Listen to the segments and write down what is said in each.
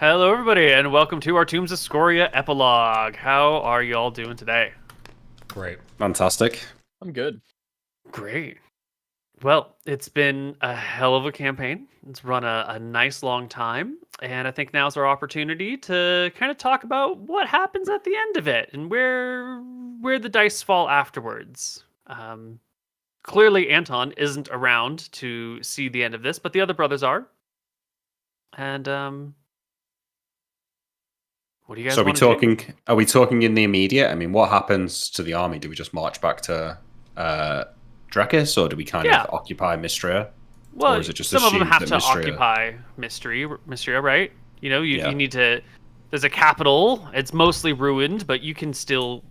Hello, everybody, and welcome to our Tombs of Scoria Epilogue. How are you all doing today? Great. Fantastic. I'm good. Great. Well, it's been a hell of a campaign. It's run a nice long time, and I think now's our opportunity to kind of talk about what happens at the end of it and where the dice fall afterwards. Clearly, Anton isn't around to see the end of this, but the other brothers are. And what do you guys? So are we talking in the immediate? I mean, what happens to the army? Do we just march back to Drekis, or do we kind of occupy Mystria? Well, or is it just some of them have to Mystria... occupy Mystria, right? You know, you need to. There's a capital. It's mostly ruined, but you can still,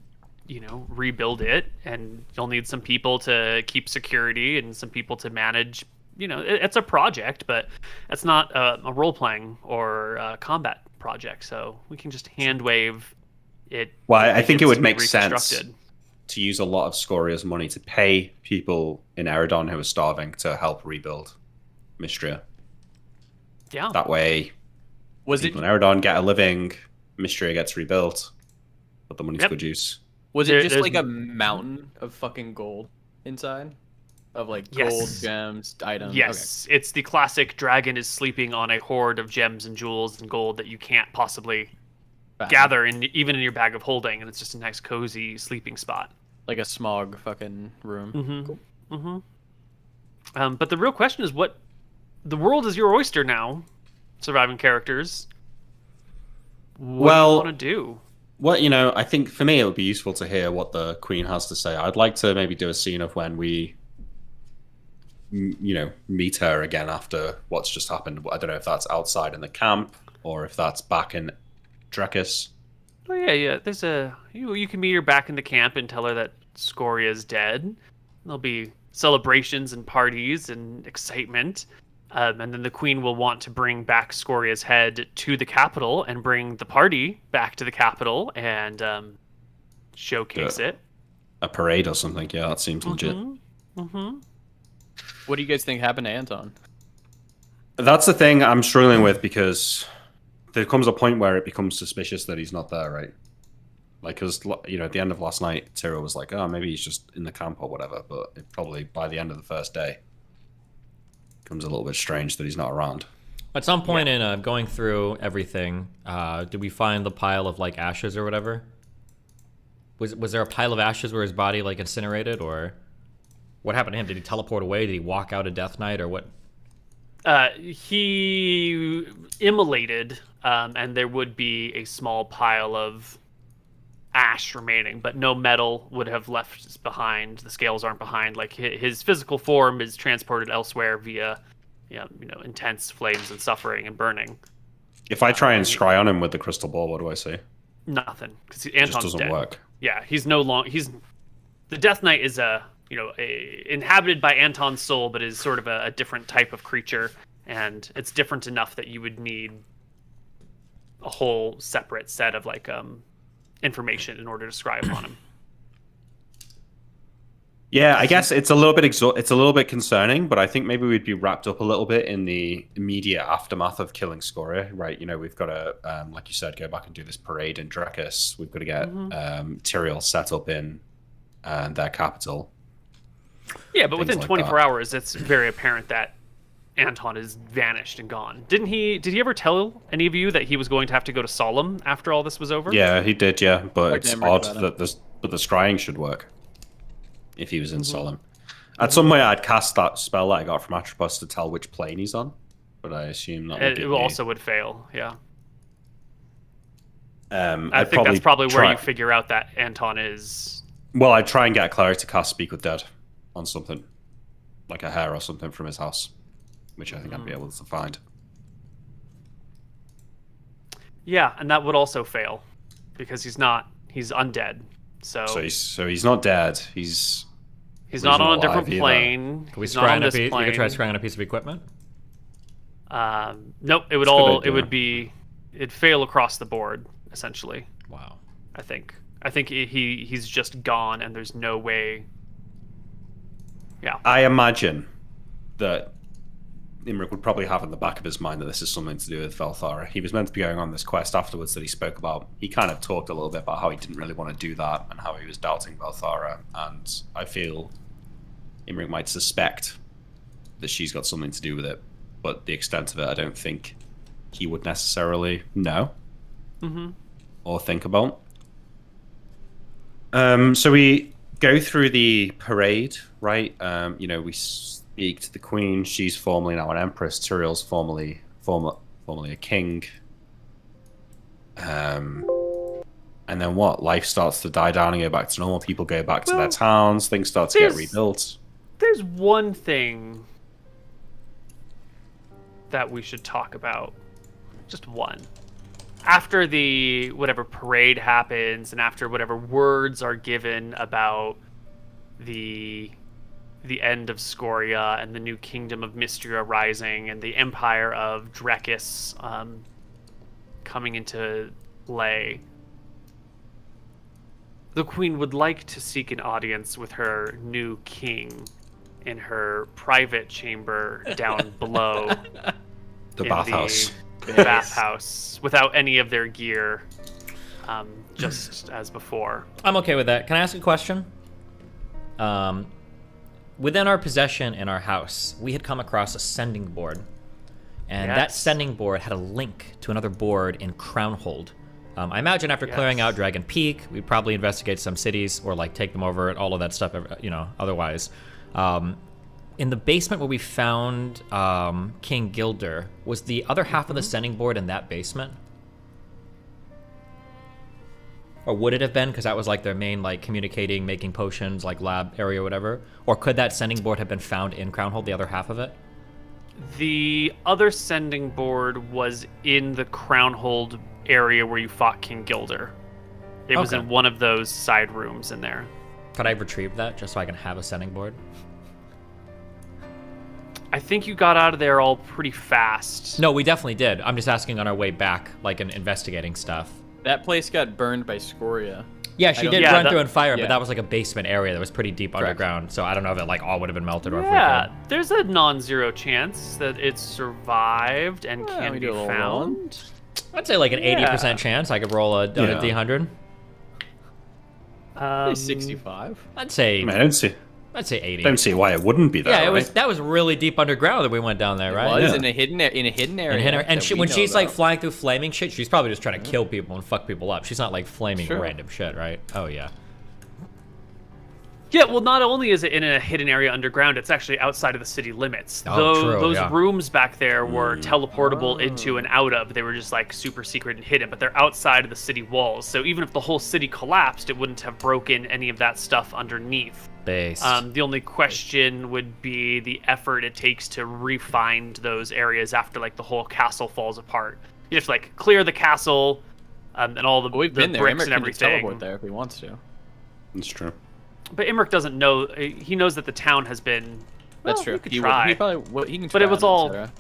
rebuild it, and you'll need some people to keep security and some people to manage. It's a project, but it's not a role-playing or a combat project, so we can just hand wave it. Well, I think it would make sense to use a lot of Scoria's money to pay people in Eridon who are starving to help rebuild Mystria. Yeah. That way, people in Eridon get a living, Mystria gets rebuilt, but the money's good use. Was it just like a mountain of fucking gold inside? Of like gold, gems, items? Yes, okay. It's the classic dragon is sleeping on a hoard of gems and jewels and gold that you can't possibly gather even in your bag of holding, and it's just a nice cozy sleeping spot. Like a smog fucking room. Mm-hmm. Cool. Mm-hmm. But the real question is, what the world is your oyster now, surviving characters. What do you want to do? Well, I think for me it would be useful to hear what the Queen has to say. I'd like to maybe do a scene of when we meet her again after what's just happened. I don't know if that's outside in the camp or if that's back in Drekis. Oh yeah. There's you can meet her back in the camp and tell her that Scoria is dead. There'll be celebrations and parties and excitement, and then the Queen will want to bring back Scoria's head to the capital and bring the party back to the capital and showcase it. A parade or something. Yeah, that seems legit. Mm-hmm. What do you guys think happened to Anton? That's the thing I'm struggling with, because there comes a point where it becomes suspicious that he's not there, right? Like, because, at the end of last night, Tyrael was like, oh, maybe he's just in the camp or whatever, but it probably, by the end of the first day, becomes a little bit strange that he's not around. At some point in going through everything, did we find the pile of, like, ashes or whatever? Was there a pile of ashes where his body, like, incinerated, or... What happened to him? Did he teleport away? Did he walk out of Death Knight, or what? He immolated, and there would be a small pile of ash remaining, but no metal would have left behind. The scales aren't behind. Like, his physical form is transported elsewhere via, intense flames and suffering and burning. If I try and scry on him with the crystal ball, what do I see? Nothing, because Anton's just doesn't dead. Work. Yeah, the Death Knight is inhabited by Anton's soul, but is sort of a different type of creature, and it's different enough that you would need a whole separate set of information in order to scribe on him. Yeah, I guess it's a little bit concerning, but I think maybe we'd be wrapped up a little bit in the immediate aftermath of killing Scoria, right? We've got to, like you said, go back and do this parade in Drekis. We've got to get Tyrael set up in their capital. Yeah, but within 24 hours, it's very apparent that Anton is vanished and gone. Did he ever tell any of you that he was going to have to go to Solemn after all this was over? Yeah, he did, yeah. But it's odd that the scrying should work if he was in Solemn. At some point, I'd cast that spell that I got from Atropos to tell which plane he's on, but I assume that it also would fail, yeah. I think that's probably where you figure out that Anton is... Well, I'd try and get a cleric to cast Speak with Dead on something, like a hair or something from his house, which I think I'd be able to find. Yeah, and that would also fail, because he's undead. So he's not dead. He's not on a different plane. Can we scry on a piece? You could try scrying on a piece of equipment. Nope. It'd fail across the board, essentially. Wow. I think he's just gone, and there's no way. Yeah. I imagine that Imri would probably have in the back of his mind that this is something to do with Velthara. He was meant to be going on this quest afterwards that he spoke about. He kind of talked a little bit about how he didn't really want to do that and how he was doubting Velthara. And I feel Imri might suspect that she's got something to do with it, but the extent of it, I don't think he would necessarily know or think about. So we go through the parade, right? We speak to the queen. She's formally now an empress. Tyrael's formerly a king. And then what? Life starts to die down and go back to normal. People go back to their towns. Things start to get rebuilt. There's one thing that we should talk about. Just one. After the whatever parade happens and after whatever words are given about the end of Scoria and the new kingdom of mystery arising and the empire of Drekis coming into play, the queen would like to seek an audience with her new king in her private chamber down below. The bathhouse. The bathhouse, without any of their gear, just as before. I'm okay with that. Can I ask a question? Within our possession in our house, we had come across a sending board. And that sending board had a link to another board in Crownhold. I imagine after clearing out Dragon Peak, we'd probably investigate some cities or like take them over and all of that stuff, otherwise. In the basement where we found King Gilder, was the other half of the sending board in that basement? Or would it have been, because that was like their main like communicating, making potions, like lab area or whatever? Or could that sending board have been found in Crownhold, the other half of it? The other sending board was in the Crownhold area where you fought King Gilder. It was in one of those side rooms in there. Could I retrieve that just so I can have a sending board? I think you got out of there all pretty fast. No, we definitely did. I'm just asking on our way back, like in investigating stuff. That place got burned by Scoria. Yeah, she did run through and fire, yeah. but that was like a basement area that was pretty deep underground. So I don't know if it like all would have been melted or if we Yeah, could. there's a non-zero chance that it survived and can we be do a little found. I'd say like an 80% chance I could roll a D100. 65. I'd say I mean, I'd say 80. don't see why it wouldn't be there. Yeah, right? that was really deep underground that we went down there, right? It was Yeah. in a hidden area. And that when we she's know like about. flying through flaming shit, she's probably just trying to kill people and fuck people up. She's not like flaming random shit, right? Oh yeah. Yeah, well, not only is it in a hidden area underground, it's actually outside of the city limits. Oh, true, Those yeah. rooms back there were teleportable into and out of. They were just like super secret and hidden, but they're outside of the city walls. So even if the whole city collapsed, it wouldn't have broken any of that stuff underneath. Based. The only question would be the effort it takes to re-find those areas after like the whole castle falls apart. You have to like clear the castle and all the, We've the been there. bricks Imri and can just everything. teleport there if he wants to. It's true. But Imric doesn't know. He knows that the town has been. That's well, true. He could He try. probably he can. But it was try on all- Sarah.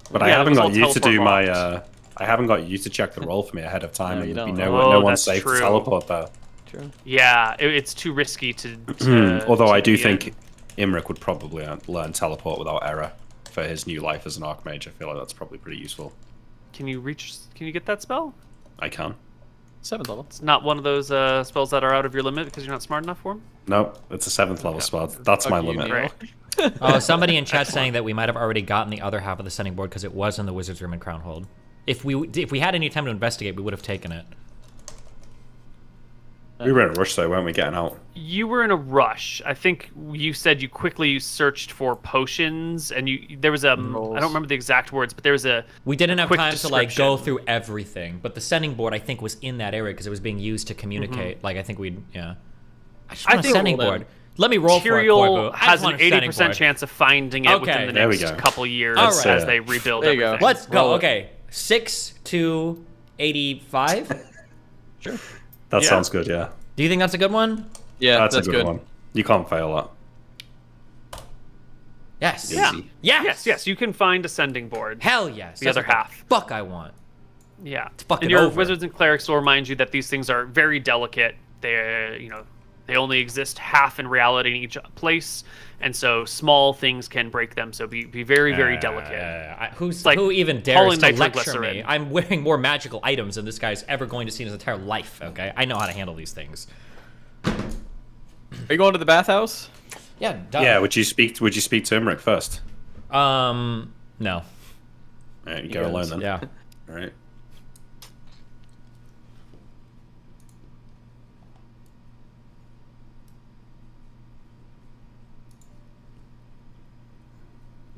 But I Yeah, it haven't was got all you to do teleport my. locked. I haven't got you to check the roll for me ahead of time, No, and you there'd be don't. no Oh, one's that's safe true. to teleport there. True. Yeah, it's too risky to Although I do be think in. Imric would probably learn teleport without error for his new life as an archmage. I feel like that's probably pretty useful. Can you get that spell? I can. 7th level. It's not one of those spells that are out of your limit because you're not smart enough for them. No, it's a 7th level spell. That's my Fuck you, limit. Neal. Right. Oh, somebody in chat saying that we might have already gotten the other half of the sending board because it was in the wizard's room in Crownhold. If we had any time to investigate, we would have taken it. We were in a rush though, weren't we, getting out? You were in a rush. I think you said you quickly searched for potions, and there was a. I don't remember the exact words, but there was a. We didn't have quick time to like go description. through everything, but the sending board I think was in that area because it was being used to communicate. Like I think we'd I just want a think- sending Hold on. board. Let me roll for it, Tyrael Koibu. I has just want an a sending 80% board. chance of finding it Okay. within the There we next go. couple years All as right. they rebuild There you go. everything. Let's go. Roll it. Okay, 6 to 85. Sure. That Yeah. sounds good, yeah. Do you think that's a good one? Yeah, That's that's a good one. You can't fail that. Yes. Yeah. Easy. Yes. You can find a sending board. Hell yes. The That's other what half. Fuck, I want. Yeah. fucking and your over. wizards and clerics will remind you that these things are very delicate. They're, They only exist half in reality in each place, and so small things can break them. So be very, very delicate. Who even dares to lecture nitroglycerin. me? I'm wearing more magical items than this guy's ever going to see in his entire life, okay? I know how to handle these things. Are you going to the bathhouse? Yeah, duh. Yeah, would you speak to Imri first? No. Alright, you go alone then. Yeah. Alright.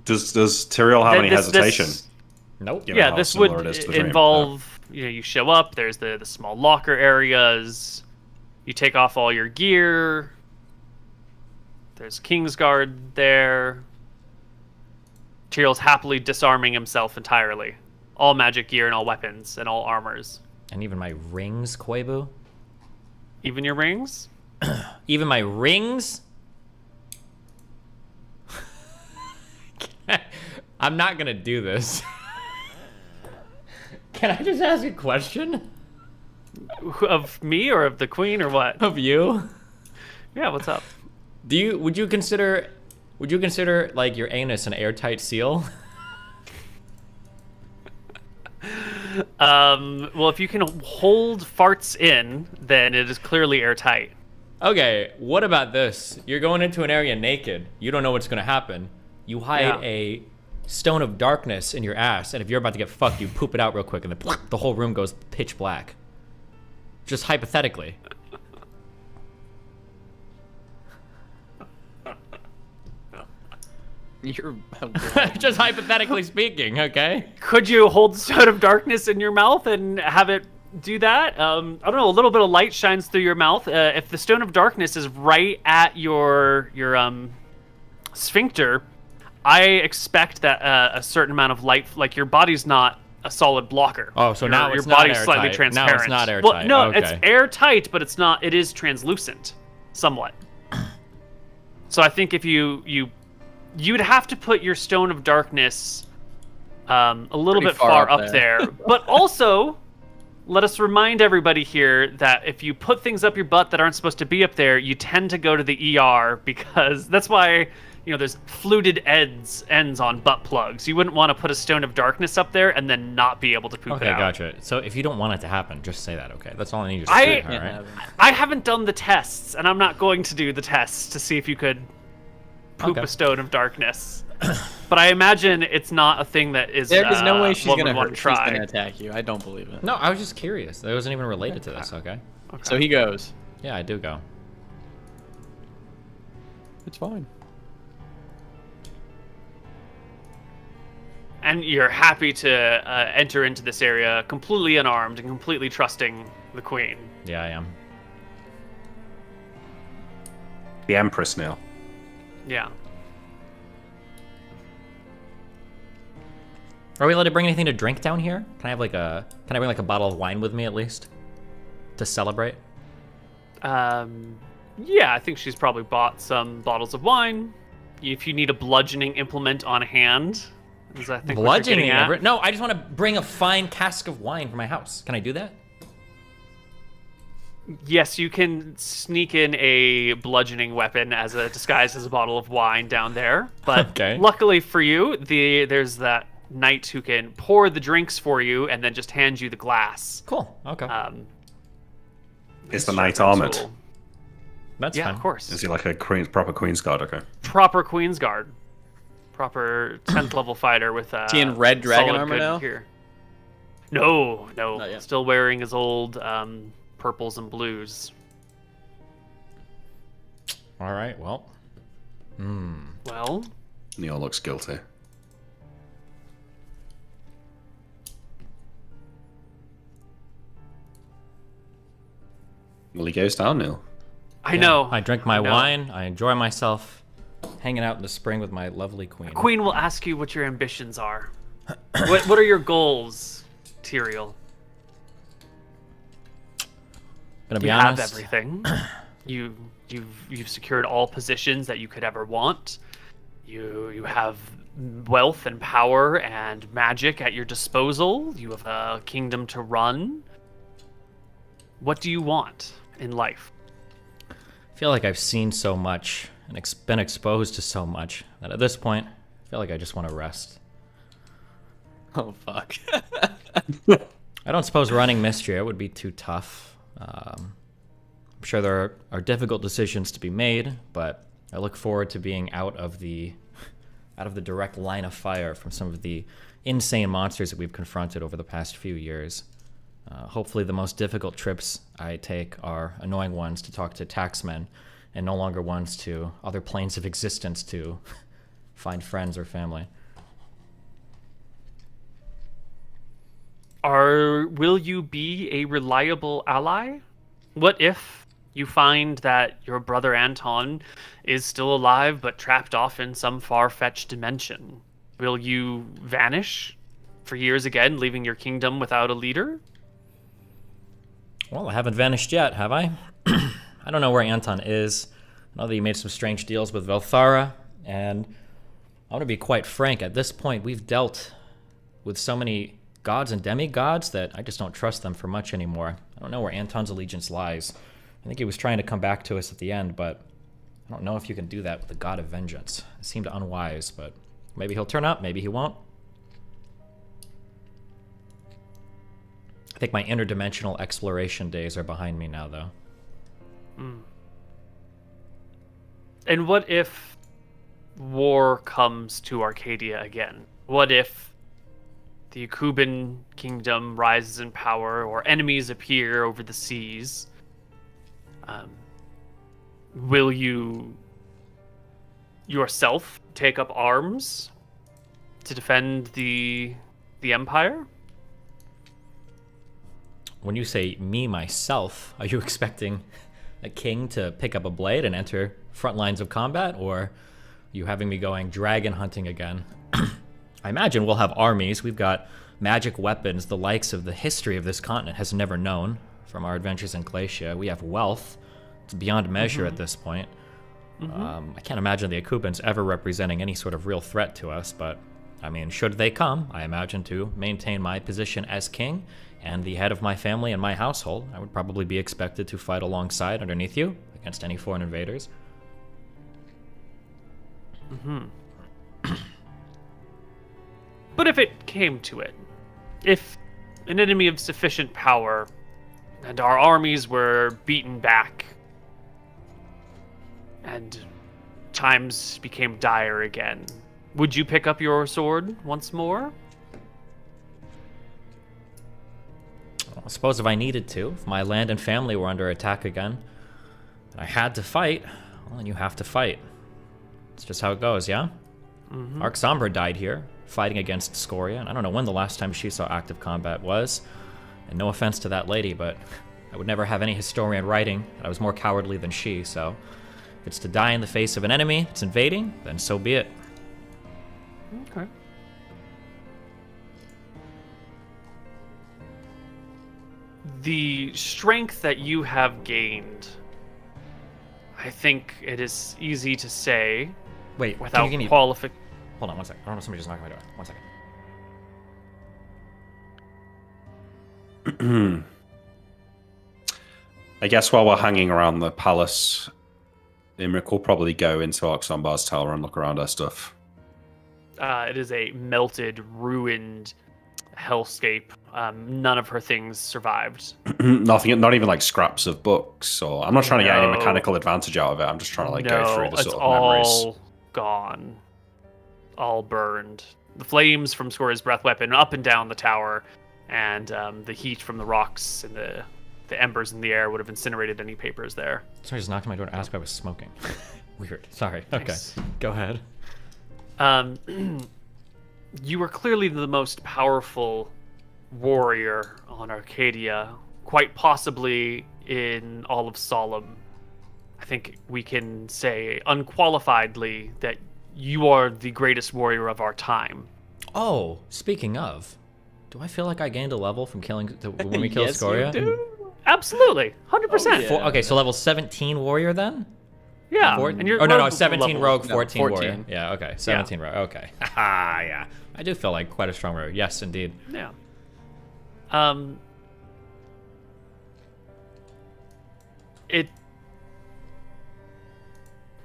Does Tyrael have any hesitation? Nope. Given Yeah, how this would similar it is to the dream? involve, you show up, there's the small locker areas, you take off all your gear, there's Kingsguard there. Tyrael's happily disarming himself entirely. All magic gear and all weapons and all armors. And even my rings, Koibu? Even your rings? Even my rings? I'm not gonna do this. Can I just ask a question? Of me or of the queen or what? Of you? Yeah, what's up? Would you consider like your anus an airtight seal? Well, if you can hold farts in, then it is clearly airtight. Okay, what about this? You're going into an area naked. You don't know what's gonna happen. You hide a stone of darkness in your ass, and if you're about to get fucked, you poop it out real quick, and then the whole room goes pitch black. Just hypothetically. You're Just hypothetically speaking, okay? Could you hold the stone of darkness in your mouth and have it do that? I don't know. A little bit of light shines through your mouth. If the stone of darkness is right at your sphincter, I expect that a certain amount of light, like your body's not a solid blocker. Oh, so now your it's not body's airtight. slightly transparent. Now it's not airtight. Well, no, okay. it's airtight, but it's not. It is translucent, somewhat. So I think if you'd have to put your stone of darkness a little Pretty bit far up there. there. But also, let us remind everybody here that if you put things up your butt that aren't supposed to be up there, you tend to go to the ER, because that's why, there's fluted ends on butt plugs. You wouldn't want to put a stone of darkness up there and then not be able to poop it out. Okay, gotcha. So if you don't want it to happen, just say that, okay? That's all I need you to say, all right? I haven't done the tests, and I'm not going to do the tests to see if you could poop a stone of darkness. But I imagine it's not a thing that is. There is no way she's gonna want hurt. to try. She's gonna attack you. I don't believe it. No, I was just curious. That wasn't even related to this, okay? So he goes. Yeah, I do go. It's fine. And you're happy to enter into this area completely unarmed and completely trusting the queen. Yeah, I am. The Empress, Neal. Yeah. Are we allowed to bring anything to drink down here? Can I bring like a bottle of wine with me at least? To celebrate? Yeah, I think she's probably bought some bottles of wine. If you need a bludgeoning implement on hand, is I think bludgeoning implement? No, I just want to bring a fine cask of wine from my house. Can I do that? Yes, you can sneak in a bludgeoning weapon as a disguise as a bottle of wine down there. But luckily for you, there's that knight who can pour the drinks for you and then just hand you the glass. Cool. Okay. Is the knight armored? That's fine. Of course. Is he like a proper Queen's Guard? Okay. Proper Queen's Guard. Proper 10th level fighter with Is he in red dragon solid armor good now? gear. No. Not yet. Still wearing his old purples and blues. All right. Well. Well, Neal looks guilty. Well, he goes down, Neal. I know. I drink my wine. I enjoy myself, hanging out in the spring with my lovely queen. Queen will ask you what your ambitions are. What are your goals, Tyrael? Gonna be You honest. have everything. You've secured all positions that you could ever want. You have wealth and power and magic at your disposal. You have a kingdom to run. What do you want in life? I feel like I've seen so much and been exposed to so much that at this point, I feel like I just want to rest. Oh, fuck. I don't suppose running Mystria would be too tough. I'm sure there are difficult decisions to be made, but I look forward to being out of the direct line of fire from some of the insane monsters that we've confronted over the past few years. Hopefully the most difficult trips I take are annoying ones to talk to taxmen and no longer ones to other planes of existence to find friends or family. Will you be a reliable ally? What if you find that your brother Anton is still alive but trapped off in some far-fetched dimension? Will you vanish for years again, leaving your kingdom without a leader? Well, I haven't vanished yet, have I? I don't know where Anton is. I know that he made some strange deals with Velthara, and I want to be quite frank. At this point, we've dealt with so many gods and demigods that I just don't trust them for much anymore. I don't know where Anton's allegiance lies. I think he was trying to come back to us at the end, but I don't know if you can do that with the god of vengeance. It seemed unwise, but maybe he'll turn up, maybe he won't. I think my interdimensional exploration days are behind me now, though. And what if war comes to Arcadia again? What if the Kuban kingdom rises in power or enemies appear over the seas? Will you yourself take up arms to defend the Empire? When you say me, myself, are you expecting a king to pick up a blade and enter front lines of combat, or are you having me going dragon hunting again? I imagine we'll have armies. We've got magic weapons, the likes of the history of this continent has never known from our adventures in Glacia. We have wealth. It's beyond measure at this point. I can't imagine the Akubans ever representing any sort of real threat to us, but, I mean, should they come, I imagine to maintain my position as king and the head of my family and my household, I would probably be expected to fight alongside underneath you against any foreign invaders. But if it came to it, if an enemy of sufficient power and our armies were beaten back and times became dire again, would you pick up your sword once more? I suppose if I needed to, if my land and family were under attack again, and I had to fight, well, then you have to fight. It's just how it goes, yeah? Arxambra died here, fighting against Scoria, and I don't know when the last time she saw active combat was. And no offense to that lady, but I would never have any historian writing that I was more cowardly than she, so if it's to die in the face of an enemy that's invading, then so be it. Okay. The strength that you have gained, I think it is easy to say, Wait, without can you qualification. Hold on one second. I don't know, somebody just knocked on my door. 1 second. I guess while we're hanging around the palace, Imri will probably go into Arxambar's tower and look around her stuff. It is a melted, ruined hellscape. None of her things survived. Nothing, not even like scraps of books, or I'm not trying to get any No. mechanical advantage out of it. I'm just trying to like go through the it's sort of all memories. gone, all burned. The flames from Scoria's breath weapon up and down the tower, and the heat from the rocks and the embers in the air would have incinerated any papers there. Somebody just knocked on my door and asked if I was smoking. Weird. Sorry. Nice. Okay. Go ahead. You were clearly the most powerful warrior on Arcadia, quite possibly in all of Solemn. I think we can say unqualifiedly that you are the greatest warrior of our time. Oh, speaking of, do I feel like I gained a level from killing when we killed Yes, Scoria? you do. Absolutely, 100%. Oh, yeah. Okay, so level 17 warrior then? Yeah, And you're no, rogue 17 level. rogue, No, 14 warrior. 14. Yeah, okay, 17 rogue. Okay, haha, yeah. I do feel like quite a strong warrior. Yes, indeed. Yeah.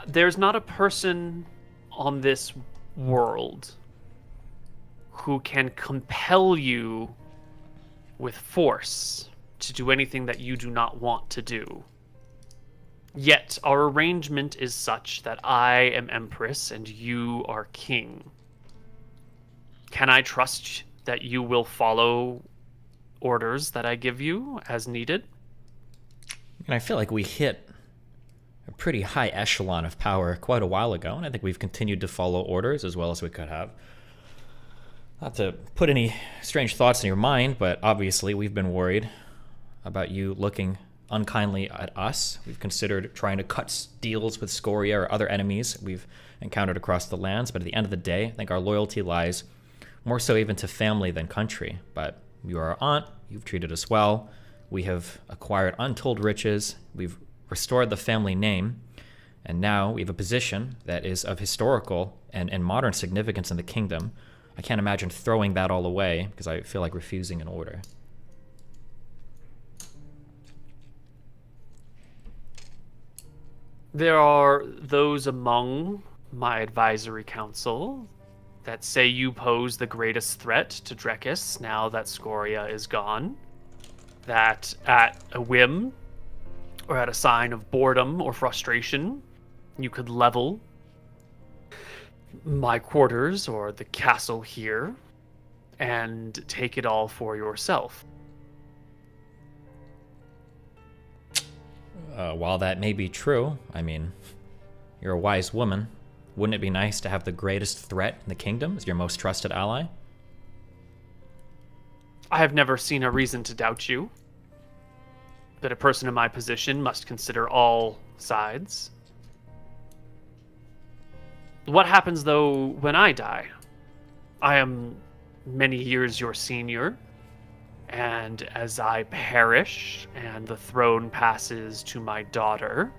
There's not a person on this world who can compel you with force to do anything that you do not want to do. Yet our arrangement is such that I am Empress and you are King. Can I trust that you will follow orders that I give you as needed? And I feel like we hit a pretty high echelon of power quite a while ago, and I think we've continued to follow orders as well as we could have. Not to put any strange thoughts in your mind, but obviously we've been worried about you looking unkindly at us. We've considered trying to cut deals with Scoria or other enemies we've encountered across the lands, but at the end of the day, I think our loyalty lies more so even to family than country. But you are our aunt, you've treated us well, we have acquired untold riches, we've restored the family name, and now we have a position that is of historical and modern significance in the kingdom. I can't imagine throwing that all away because I feel like refusing an order. There are those among my advisory council that say you pose the greatest threat to Drekis now that Scoria is gone. That at a whim, or at a sign of boredom or frustration, you could level my quarters or the castle here and take it all for yourself. While that may be true, I mean, you're a wise woman. Wouldn't it be nice to have the greatest threat in the kingdom as your most trusted ally? I have never seen a reason to doubt you. That a person in my position must consider all sides. What happens, though, when I die? I am many years your senior, and as I perish and the throne passes to my daughter,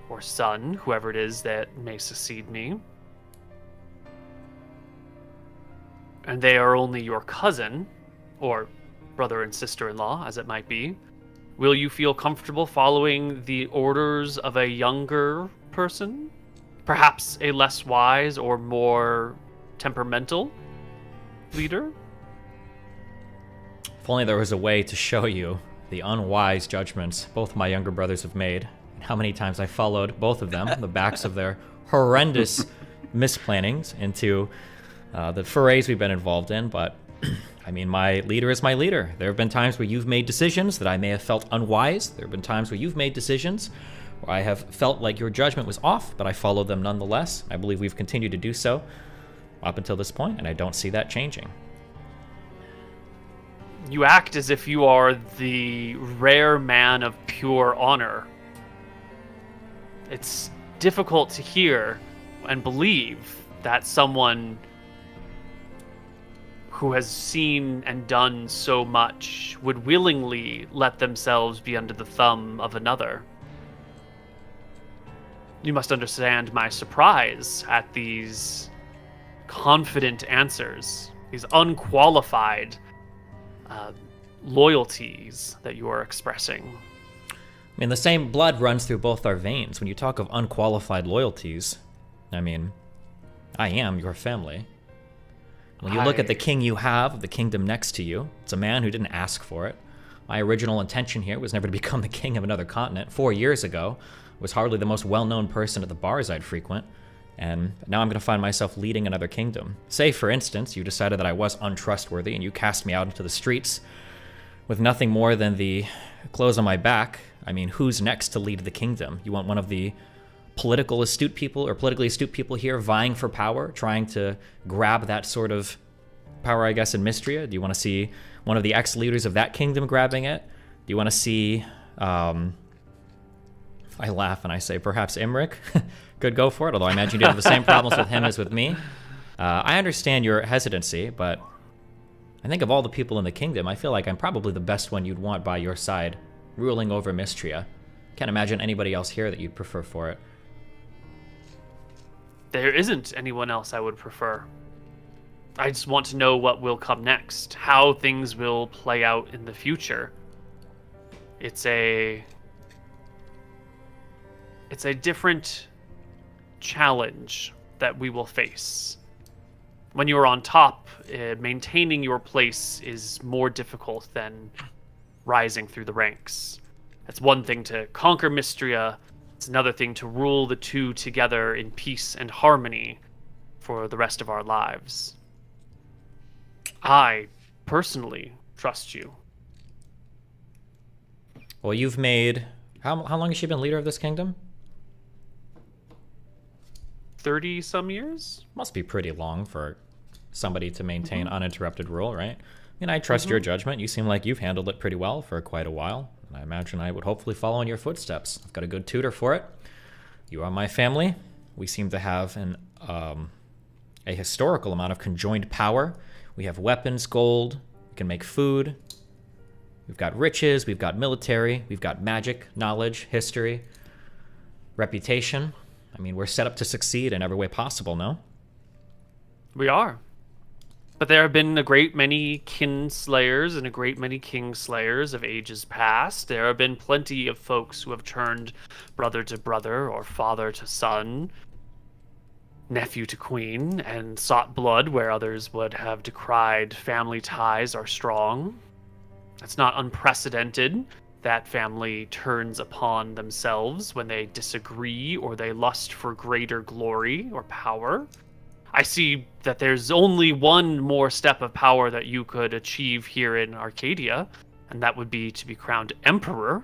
or son, whoever it is that may succeed me, and they are only your cousin, or brother and sister-in-law, as it might be, will you feel comfortable following the orders of a younger person? Perhaps a less wise or more temperamental leader? If only there was a way to show you the unwise judgments both my younger brothers have made, and how many times I followed both of them on the backs of their horrendous misplannings into the forays we've been involved in, but I mean, my leader is my leader. There have been times where you've made decisions that I may have felt unwise. There have been times where you've made decisions where I have felt like your judgment was off, but I followed them nonetheless. I believe we've continued to do so up until this point, and I don't see that changing. You act as if you are the rare man of pure honor. It's difficult to hear and believe that someone who has seen and done so much would willingly let themselves be under the thumb of another. You must understand my surprise at these confident answers, these unqualified loyalties that you are expressing. I mean, the same blood runs through both our veins. When you talk of unqualified loyalties, I mean, I am your family. When you look at the king you have, the kingdom next to you, it's a man who didn't ask for it. My original intention here was never to become the king of another continent. 4 years ago, I was hardly the most well-known person at the bars I'd frequent, and now I'm going to find myself leading another kingdom. Say, for instance, you decided that I was untrustworthy and you cast me out into the streets with nothing more than the clothes on my back. I mean, who's next to lead the kingdom? You want one of the politically astute people here vying for power, trying to grab that sort of power, I guess, in Mystria? Do you want to see one of the ex-leaders of that kingdom grabbing it? Do you want to see, I laugh and I say, perhaps Imri could go for it, although I imagine you have the same problems with him as with me. I understand your hesitancy, but I think of all the people in the kingdom, I feel like I'm probably the best one you'd want by your side, ruling over Mystria. Can't imagine anybody else here that you'd prefer for it. There isn't anyone else I would prefer. I just want to know what will come next, how things will play out in the future. It's a different challenge that we will face. When you are on top, maintaining your place is more difficult than rising through the ranks. It's one thing to conquer Mystria, it's another thing to rule the two together in peace and harmony for the rest of our lives. I, personally, trust you. Well, you've made... How long has she been leader of this kingdom? 30-some years? Must be pretty long for somebody to maintain uninterrupted rule, right? I mean, I trust your judgment. You seem like you've handled it pretty well for quite a while. And I imagine I would hopefully follow in your footsteps. I've got a good tutor for it. You are my family. We seem to have a historical amount of conjoined power. We have weapons, gold. We can make food. We've got riches. We've got military. We've got magic, knowledge, history, reputation. I mean, we're set up to succeed in every way possible, no? We are. But there have been a great many kin slayers and a great many king slayers of ages past. There have been plenty of folks who have turned brother to brother or father to son, nephew to queen, and sought blood where others would have decried family ties are strong. It's not unprecedented that family turns upon themselves when they disagree or they lust for greater glory or power. I see that there's only one more step of power that you could achieve here in Arcadia, and that would be to be crowned emperor.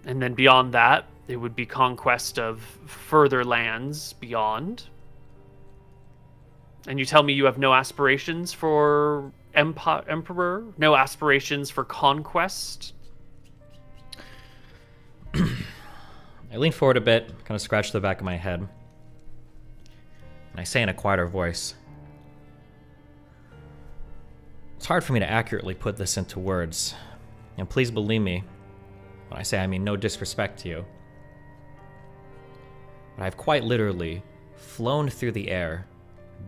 And then beyond that, it would be conquest of further lands beyond. And you tell me you have no aspirations for emperor? No aspirations for conquest? I lean forward a bit, kind of scratch the back of my head. And I say in a quieter voice, it's hard for me to accurately put this into words. And please believe me when I say I mean no disrespect to you. But I've quite literally flown through the air,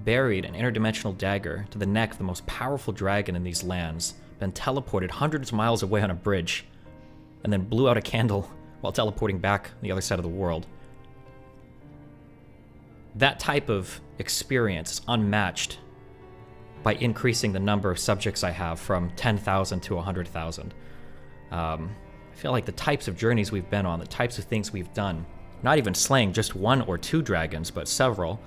buried an interdimensional dagger to the neck of the most powerful dragon in these lands, been teleported hundreds of miles away on a bridge, and then blew out a candle while teleporting back the other side of the world. That type of experience is unmatched by increasing the number of subjects I have from 10,000 to 100,000. I feel like the types of journeys we've been on, the types of things we've done, not even slaying just one or two dragons, but several.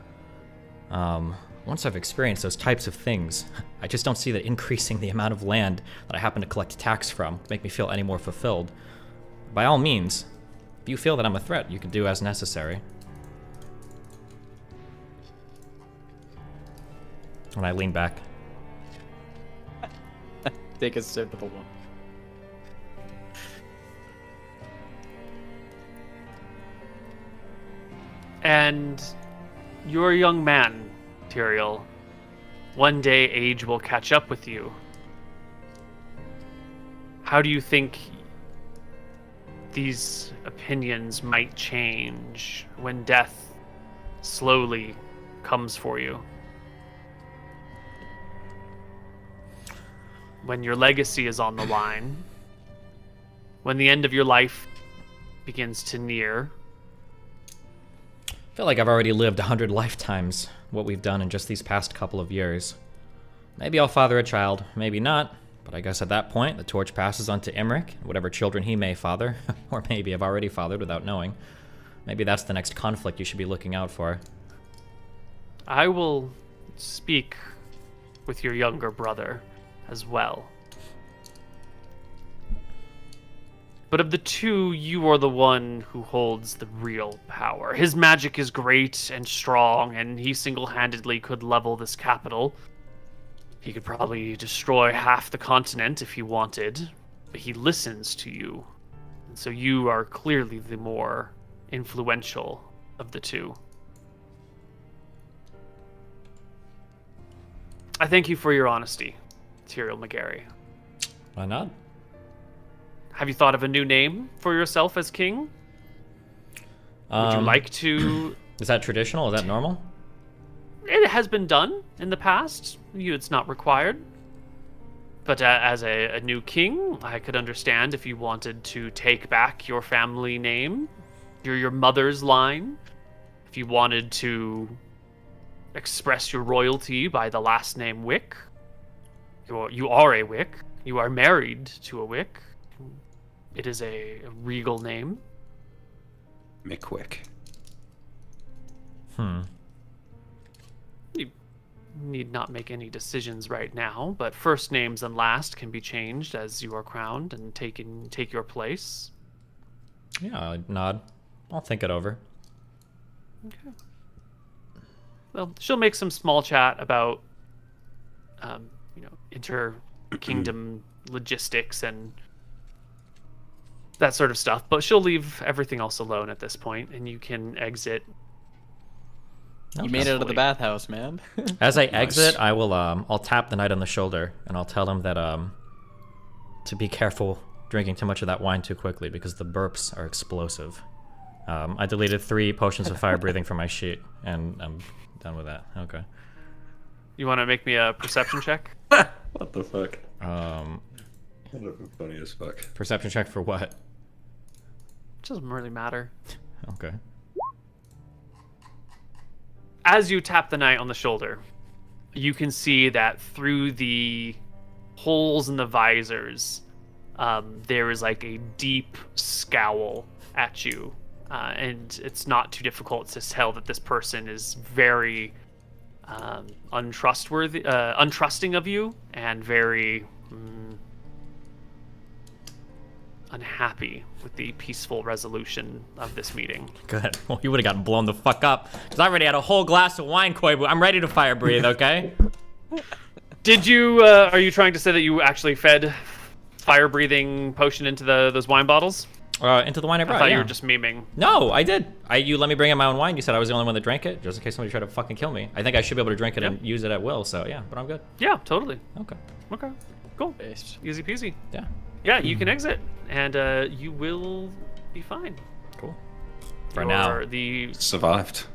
Once I've experienced those types of things, I just don't see that increasing the amount of land that I happen to collect tax from to make me feel any more fulfilled. By all means, if you feel that I'm a threat, you can do as necessary. And I lean back. Take a sip of the one. And you're a young man, Tyrael. One day age will catch up with you. How do you think these opinions might change when death slowly comes for you? When your legacy is on the line, when the end of your life begins to near. I feel like I've already lived 100 lifetimes, what we've done in just these past couple of years. Maybe I'll father a child, maybe not, but I guess at that point, the torch passes on to Imri, whatever children he may father, or maybe I've already fathered without knowing. Maybe that's the next conflict you should be looking out for. I will speak with your younger brother as well. But of the two, you are the one who holds the real power. His magic is great and strong, and he single-handedly could level this capital. He could probably destroy half the continent if he wanted, but he listens to you. And so you are clearly the more influential of the two. I thank you for your honesty, Tyrael McGarry. Why not? Have you thought of a new name for yourself as king? Would you like to... Is that traditional? Is that normal? It has been done in the past. It's not required. But as a new king, I could understand if you wanted to take back your family name, your mother's line, If you wanted to express your royalty by the last name Wick, you are a Wick. You are married to a Wick. It is a regal name. McWick. You need not make any decisions right now, but first names and last can be changed as you are crowned and take your place. Yeah, I'd nod. I'll think it over. Okay. Well, she'll make some small chat about, inter-kingdom logistics and that sort of stuff, but she'll leave everything else alone at this point, and you can exit. You made it out of the bathhouse, man. As I exit, I will I'll tap the knight on the shoulder and I'll tell him that to be careful drinking too much of that wine too quickly because the burps are explosive. I deleted 3 potions of fire breathing from my sheet and I'm done with that. Okay. You want to make me a perception check? What the fuck? That would be funny as fuck. Perception check for what? It doesn't really matter. Okay. As you tap the knight on the shoulder, you can see that through the holes in the visors, there is like a deep scowl at you. And it's not too difficult to tell that this person is very untrusting of you and very unhappy with the peaceful resolution of this meeting. Good. Well, you would have gotten blown the fuck up because I already had a whole glass of wine, Koibu. I'm ready to fire breathe, okay? Did you, are you trying to say that you actually fed fire breathing potion into those wine bottles? Into the wine I brought, I thought yeah. you were just memeing. No, I did. You let me bring in my own wine. You said I was the only one that drank it, just in case somebody tried to fucking kill me. I think I should be able to drink it and use it at will, so yeah, but I'm good. Yeah, totally. Okay. Okay, cool. Easy peasy. Yeah. Yeah, you can exit, and you will be fine. Cool. For now. The Survived.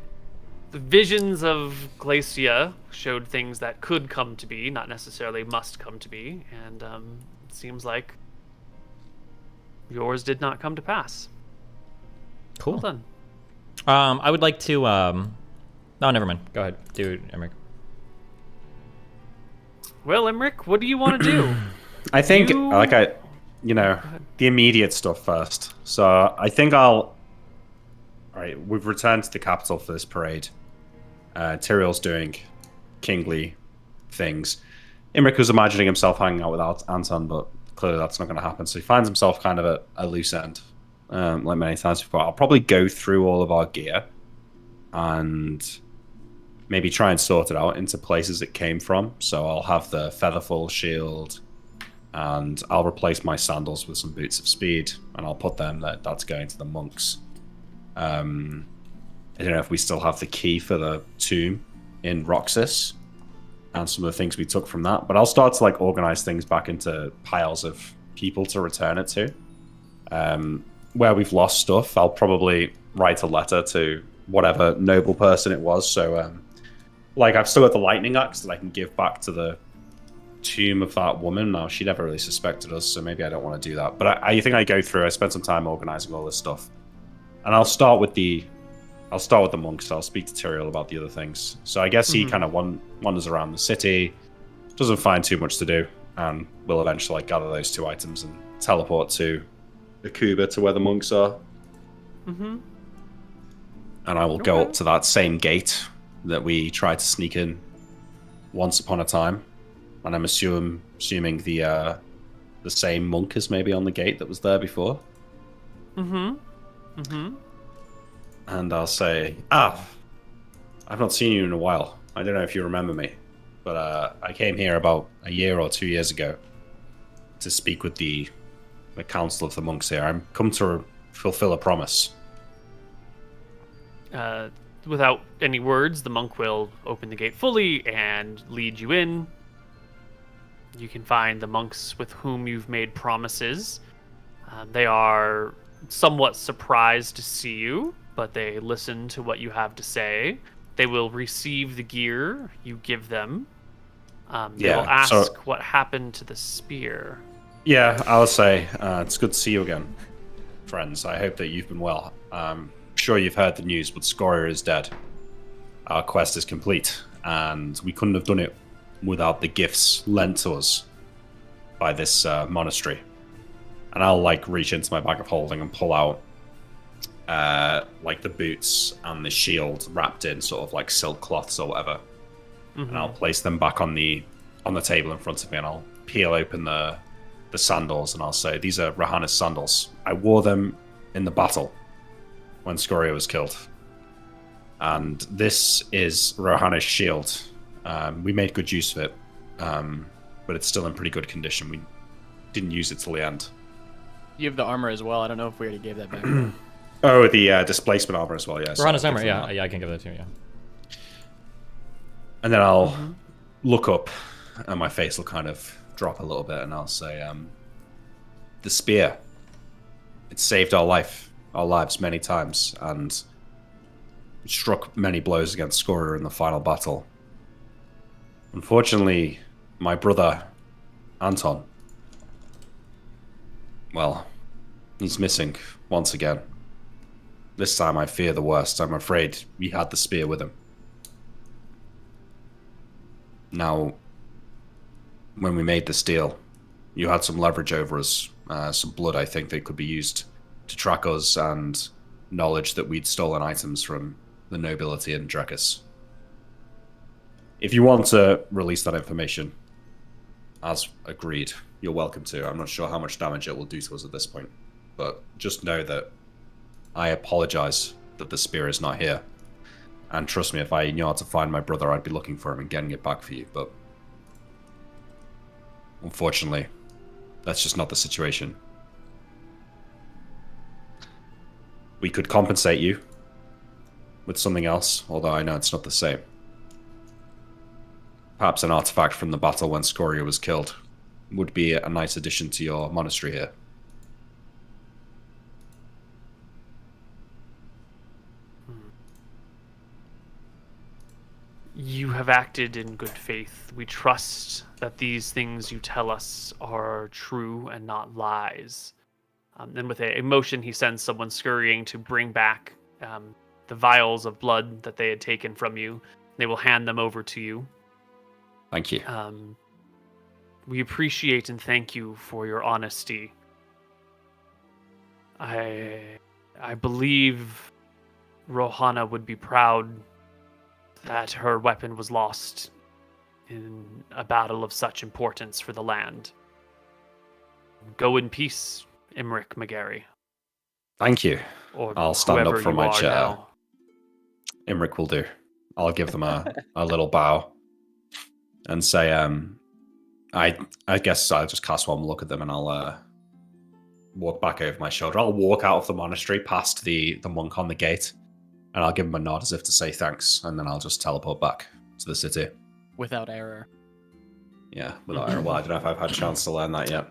visions of Glacia showed things that could come to be, not necessarily must come to be, and it seems like yours did not come to pass. Cool. Well done. I would like to, no, never mind. Go ahead. Dude, Imri. Well, Imric, what do you want to do? I think, the immediate stuff first. So I think Alright, we've returned to the capital for this parade. Tyrael's doing kingly things. Imric was imagining himself hanging out with Anton, but clearly that's not going to happen. So he finds himself kind of at a loose end, like many times before. I'll probably go through all of our gear and maybe try and sort it out into places it came from. So I'll have the featherfall shield, and I'll replace my sandals with some boots of speed, and I'll put them that's going to the monks. I don't know if we still have the key for the tomb in Roxas and some of the things we took from that, but I'll start to organize things back into piles of people to return it to. Where we've lost stuff, I'll probably write a letter to whatever noble person it was. So I've still got the lightning axe that I can give back to the tomb of that woman. Now, she never really suspected us, so maybe I don't want to do that. But I think I go through, I spend some time organizing all this stuff. And I'll start with the monks. I'll speak to Tyrael about the other things. So I guess he kind of wanders around the city, doesn't find too much to do, and will eventually gather those 2 items and teleport to Akuba, to where the monks are. Mm-hmm. And I will go up to that same gate that we tried to sneak in once upon a time. And I'm assuming the same monk is maybe on the gate that was there before. Mm-hmm. Mm-hmm. And I'll say, I've not seen you in a while. I don't know if you remember me, but I came here about a year or 2 years ago to speak with the council of the monks here. I'm come to fulfill a promise. Without any words, the monk will open the gate fully and lead you in. You can find the monks with whom you've made promises. They are somewhat surprised to see you, but they listen to what you have to say. They will receive the gear you give them. They will ask what happened to the spear. Yeah, I'll say, it's good to see you again, friends. I hope that you've been well. sure you've heard the news, but Scoria is dead. Our quest is complete, and we couldn't have done it without the gifts lent to us by this monastery. And I'll like reach into my bag of holding and pull out like the boots and the shield wrapped in sort of like silk cloths or whatever. Mm-hmm. And I'll place them back on the table in front of me, and I'll peel open the sandals, and I'll say, these are Rohana's sandals. I wore them in the battle when Scoria was killed. And this is Rohana's shield. We made good use of it, but it's still in pretty good condition. We didn't use it till the end. You have the armor as well. I don't know if we already gave that back. Oh, the displacement armor as well, yeah. Rohana's armor, yeah, I can give that to you, yeah. And then I'll look up, and my face will kind of drop a little bit, and I'll say, the spear, it saved our lives many times, and struck many blows against Scoria in the final battle. Unfortunately, my brother, Anton, well, he's missing once again. This time I fear the worst. I'm afraid he had the spear with him. Now, when we made this deal, you had some leverage over us, some blood I think that could be used to track us, and knowledge that we'd stolen items from the nobility in Drekis. If you want to release that information, as agreed, you're welcome to. I'm not sure how much damage it will do to us at this point, but just know that I apologize that the spear is not here. And trust me, if I knew how to find my brother, I'd be looking for him and getting it back for you, but unfortunately, that's just not the situation. We could compensate you with something else, although I know it's not the same. Perhaps an artifact from the battle when Scoria was killed would be a nice addition to your monastery here. You have acted in good faith. We trust that these things you tell us are true and not lies. And with a motion, he sends someone scurrying to bring back the vials of blood that they had taken from you. They will hand them over to you. Thank you. We appreciate and thank you for your honesty. I believe Rohana would be proud that her weapon was lost in a battle of such importance for the land. Go in peace, Imri McGarry. Thank you. Or I'll stand up from my chair. Now. Imric will do. I'll give them a little bow and say, I guess I'll just cast one look at them, and I'll walk back over my shoulder. I'll walk out of the monastery past the monk on the gate, and I'll give him a nod as if to say thanks, and then I'll just teleport back to the city. Without error. Yeah, without error. Well, I don't know if I've had a chance to learn that yet.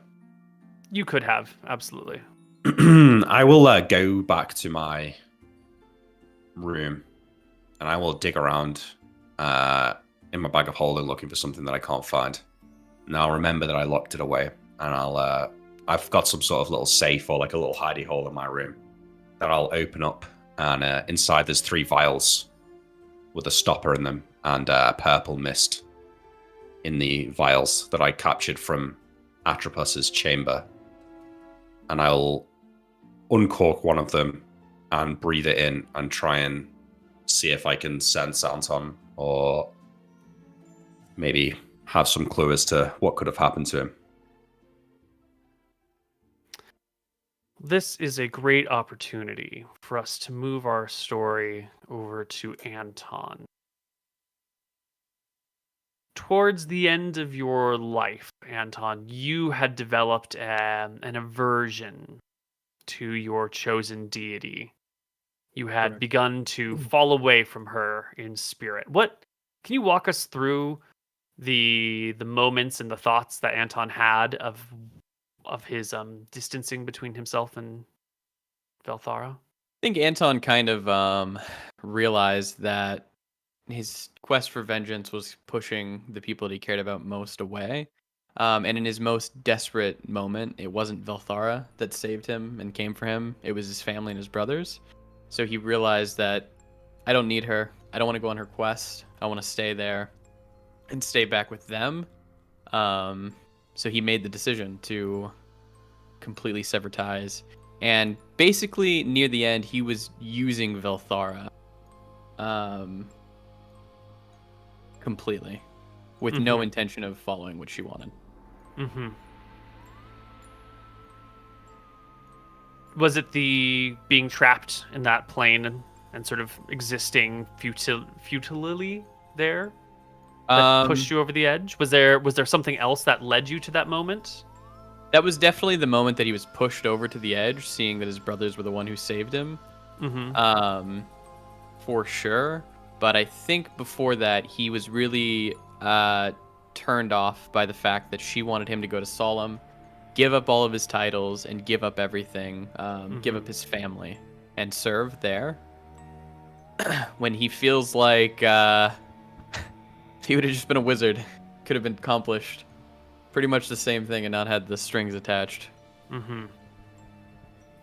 You could have, absolutely. I will go back to my room, and I will dig around in my bag of holding looking for something that I can't find. And I'll remember that I locked it away, and I've got some sort of little safe or like a little hidey hole in my room that I'll open up, and inside there's 3 vials with a stopper in them and purple mist in the vials that I captured from Atropus's chamber. And I'll uncork one of them and breathe it in and try and see if I can sense Anton, or maybe have some clue as to what could have happened to him. This is a great opportunity for us to move our story over to Anton. Towards the end of your life, Anton, you had developed an aversion to your chosen deity. You had begun to fall away from her in spirit. Can you walk us through the moments and the thoughts that Anton had of his distancing between himself and Velthara? I think Anton kind of realized that his quest for vengeance was pushing the people that he cared about most away. And in his most desperate moment, it wasn't Velthara that saved him and came for him. It was his family and his brothers. So he realized that I don't need her. I don't want to go on her quest. I want to stay there and stay back with them. So he made the decision to completely sever ties. And basically, near the end, he was using Velthara completely, with no intention of following what she wanted. Mm-hmm. Was it the being trapped in that plane and sort of existing futilely there that pushed you over the edge? Was there something else that led you to that moment? That was definitely the moment that he was pushed over to the edge, seeing that his brothers were the one who saved him. For sure. But I think before that, he was really turned off by the fact that she wanted him to go to Solemn, give up all of his titles, and give up everything, give up his family, and serve there. When he feels like he would have just been a wizard, could have been accomplished pretty much the same thing and not had the strings attached. A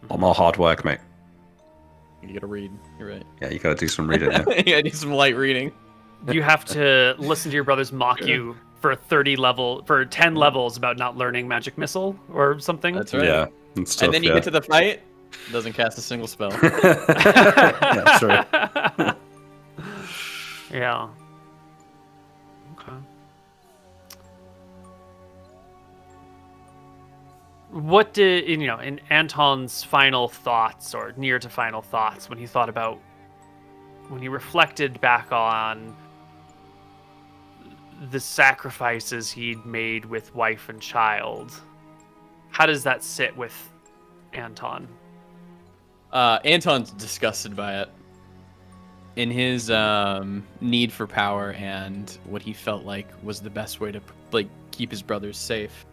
lot more hard work, mate. You gotta read. You're right. Yeah, you gotta do some reading. Yeah. You gotta do some light reading. You have to listen to your brothers mock you for 10 levels about not learning magic missile or something. That's right. Yeah, it's tough, And then you get to the fight, doesn't cast a single spell. Yeah, true. Yeah. Okay. What did in Anton's final thoughts, or near to final thoughts, when he reflected back on the sacrifices he'd made with wife and child? How does that sit with Anton? Anton's disgusted by it. In his need for power and what he felt like was the best way to keep his brothers safe,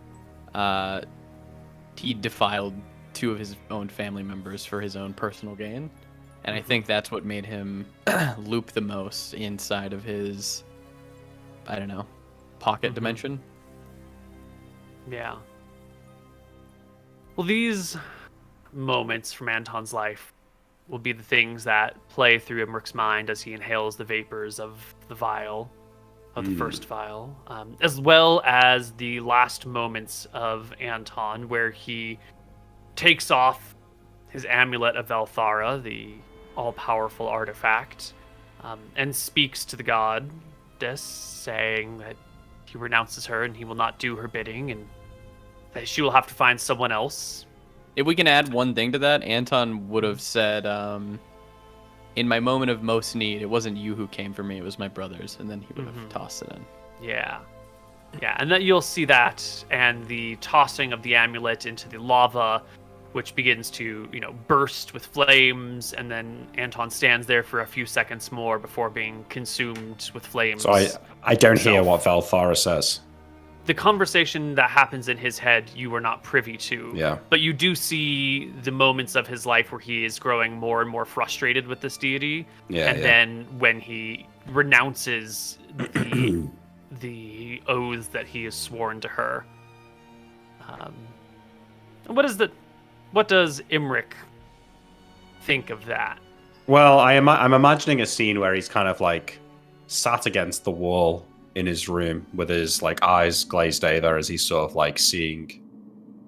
he defiled 2 of his own family members for his own personal gain. And I think that's what made him loop the most inside of his, I don't know, pocket dimension. Yeah. Well, these moments from Anton's life will be the things that play through Imric's mind as he inhales the vapors of the vial, of the first vial, as well as the last moments of Anton, where he takes off his amulet of Velthara, the all-powerful artifact, and speaks to the goddess, saying that he renounces her and he will not do her bidding, and that she will have to find someone else. If we can add one thing to that, Anton would have said, in my moment of most need, it wasn't you who came for me, it was my brothers, and then he would have tossed it in. Yeah, and that you'll see that, and the tossing of the amulet into the lava, which begins to, burst with flames, and then Anton stands there for a few seconds more before being consumed with flames. So I don't hear what Velthara says. The conversation that happens in his head, you are not privy to. Yeah. But you do see the moments of his life where he is growing more and more frustrated with this deity. Yeah. And then when he renounces the oaths that he has sworn to her. What does Imric think of that? Well, I'm imagining a scene where he's kind of sat against the wall in his room with his eyes glazed over as he's sort of seeing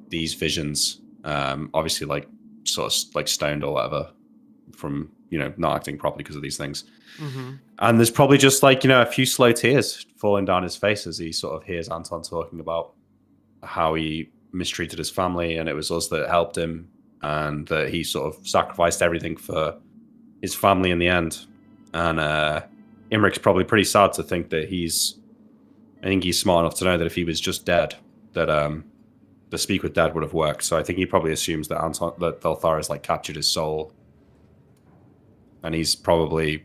these visions, obviously sort of stoned or whatever from not acting properly because of these things. And there's probably just a few slow tears falling down his face as he sort of hears Anton talking about how he mistreated his family and it was us that helped him, and that he sort of sacrificed everything for his family in the end. And Imric's probably pretty sad to think that I think he's smart enough to know that if he was just dead, that the speak with dead would have worked. So I think he probably assumes that Velthara's captured his soul, and he's probably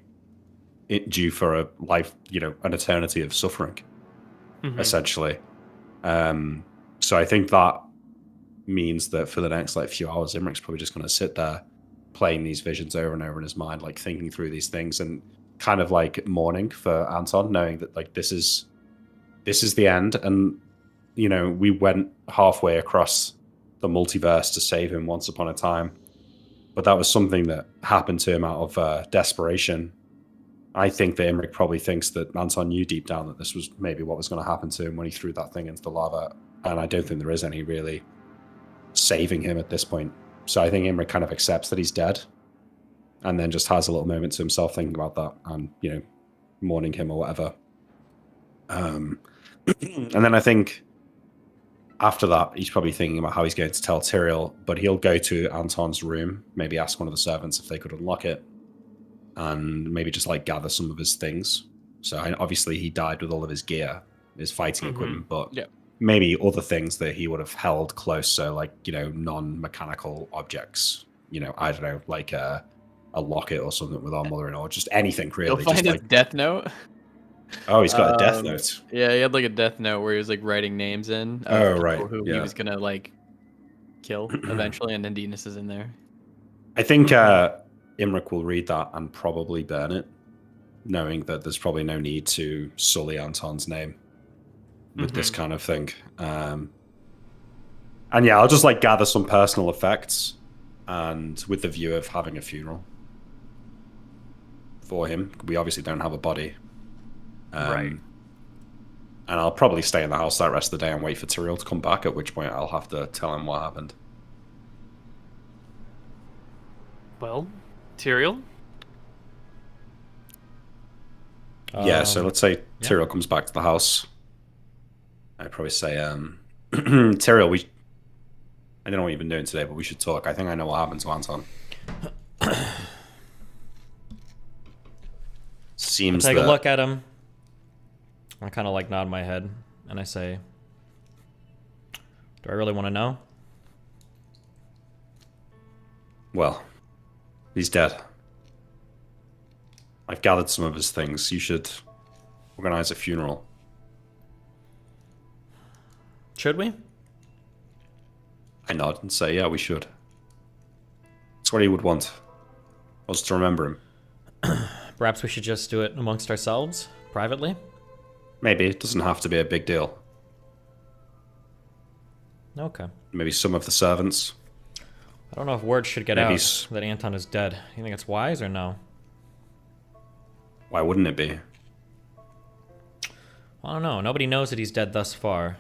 due for a life, an eternity of suffering, essentially. So I think that means that for the next few hours, Imric's probably just going to sit there playing these visions over and over in his mind, thinking through these things and kind of mourning for Anton, knowing that this is the end, and we went halfway across the multiverse to save him once upon a time, but that was something that happened to him out of desperation. I think that Imri probably thinks that Anton knew deep down that this was maybe what was going to happen to him when he threw that thing into the lava, and I don't think there is any really saving him at this point. So I think Imri kind of accepts that he's dead, and then just has a little moment to himself thinking about that and, you know, mourning him or whatever. And then I think after that, he's probably thinking about how he's going to tell Tyrael, but he'll go to Anton's room, maybe ask one of the servants if they could unlock it, and maybe just like gather some of his things. So obviously he died with all of his gear, his fighting equipment, but maybe other things that he would have held close. So like, you know, non-mechanical objects, you know, I don't know, like a locket or something with our mother in, or just anything really. You'll find just his like... death note. Oh, he's got a death note. Yeah, he had like a death note where he was like writing names in. Who he was gonna like kill eventually, and then Dinas is in there. I think Imric will read that and probably burn it, knowing that there's probably no need to sully Anton's name with this kind of thing. And yeah, I'll just like gather some personal effects, and with the view of having a funeral for him. We obviously don't have a body. Right. And I'll probably stay in the house that rest of the day and wait for Tyrael to come back, at which point I'll have to tell him what happened. Well, Tyrael? Yeah, so let's say Tyrael comes back to the house. I'd probably say, Tyrael, I don't know what you've been doing today, but we should talk. I think I know what happened to Anton. Seems I take a look at him. I kind of like nod my head, and I say, do I really want to know? Well, he's dead. I've gathered some of his things. You should organize a funeral. Should we? I nod and say, yeah, we should. It's what he would want us to remember him. Perhaps we should just do it amongst ourselves, privately? Maybe. It doesn't have to be a big deal. Okay. Maybe some of the servants. I don't know if word should get out that Anton is dead. You think it's wise or no? Why wouldn't it be? I don't know. Nobody knows that he's dead thus far.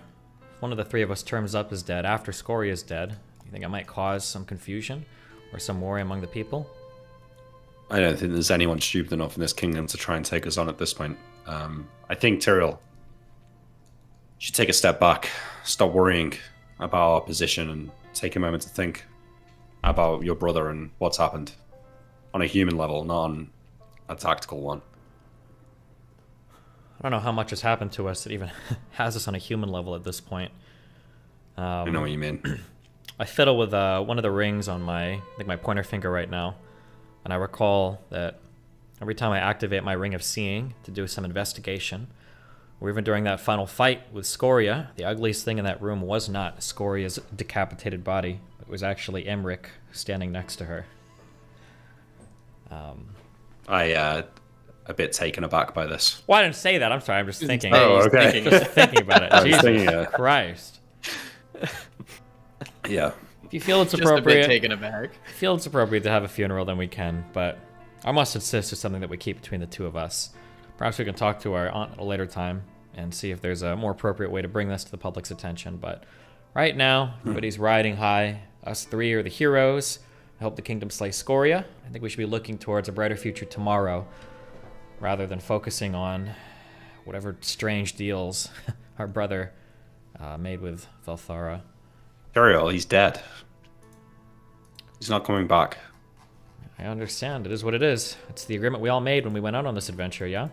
If one of the three of us turns up as dead after Scoria is dead, you think it might cause some confusion or some worry among the people? I don't think there's anyone stupid enough in this kingdom to try and take us on at this point. I think Tyrael should take a step back, stop worrying about our position, and take a moment to think about your brother and what's happened on a human level, not on a tactical one. I don't know how much has happened to us that even has us on a human level at this point. I know what you mean. I fiddle with one of the rings on my pointer finger right now, and I recall that every time I activate my Ring of Seeing to do some investigation, or even during that final fight with Scoria, the ugliest thing in that room was not Scoria's decapitated body. It was actually Emric standing next to her. A bit taken aback by this. Well, I didn't say that. I'm sorry. I'm just thinking. Oh, okay. Just thinking about it. Jesus Christ. Yeah. If you feel it's Just appropriate, a bit taken aback. if you feel it's appropriate to have a funeral, then we can. But I must insist it's something that we keep between the two of us. Perhaps we can talk to our aunt at a later time and see if there's a more appropriate way to bring this to the public's attention. But right now, everybody's riding high. Us three are the heroes. I hope the kingdom slays Scoria. I think we should be looking towards a brighter future tomorrow, rather than focusing on whatever strange deals our brother made with Velthara. Tyrael, he's dead. He's not coming back. I understand. It is what it is. It's the agreement we all made when we went out on this adventure, yeah?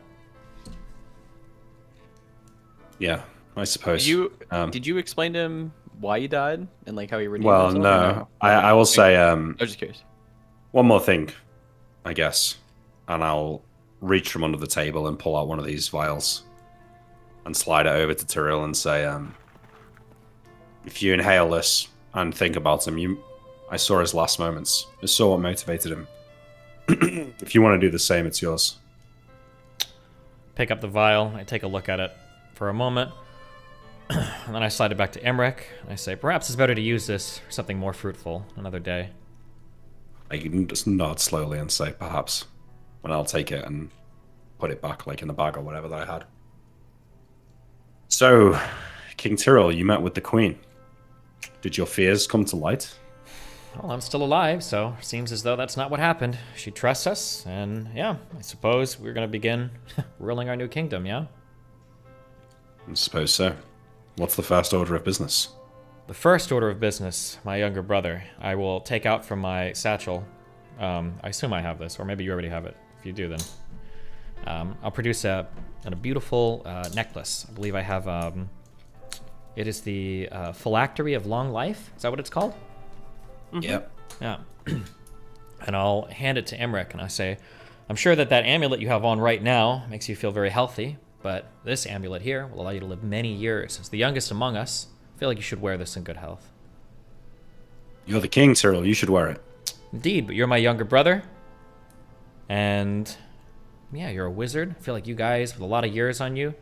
Yeah, I suppose. Did you explain to him why he died and like how he redeemed Well, himself? no. I will say I was just curious. one more thing, I guess, and I'll reach from under the table and pull out one of these vials and slide it over to Tyrael and say, if you inhale this and think about him, I saw his last moments. I saw what motivated him. If you want to do the same, it's yours. Pick up the vial. I take a look at it for a moment. And then I slide it back to Emric. And I say, perhaps it's better to use this for something more fruitful another day. I can just nod slowly and say, perhaps, when I'll take it and put it back, like in the bag or whatever that I had. So, King Tyrael, you met with the Queen. Did your fears come to light? Well, I'm still alive, so it seems as though that's not what happened. She trusts us, and yeah, I suppose we're going to begin ruling our new kingdom, yeah? I suppose so. What's the first order of business? The first order of business, my younger brother, I will take out from my satchel. I assume I have this, or maybe you already have it. If you do, then I'll produce a beautiful necklace. I believe I have. It is the phylactery of long life. Is that what it's called? Mm-hmm. Yep. Yeah. And I'll hand it to Imri, and I say, I'm sure that amulet you have on right now makes you feel very healthy, but this amulet here will allow you to live many years. As the youngest among us, I feel like you should wear this in good health. You're the king, Tyrael. You should wear it. Indeed, but you're my younger brother. And yeah, you're a wizard. I feel like you guys, with a lot of years on you,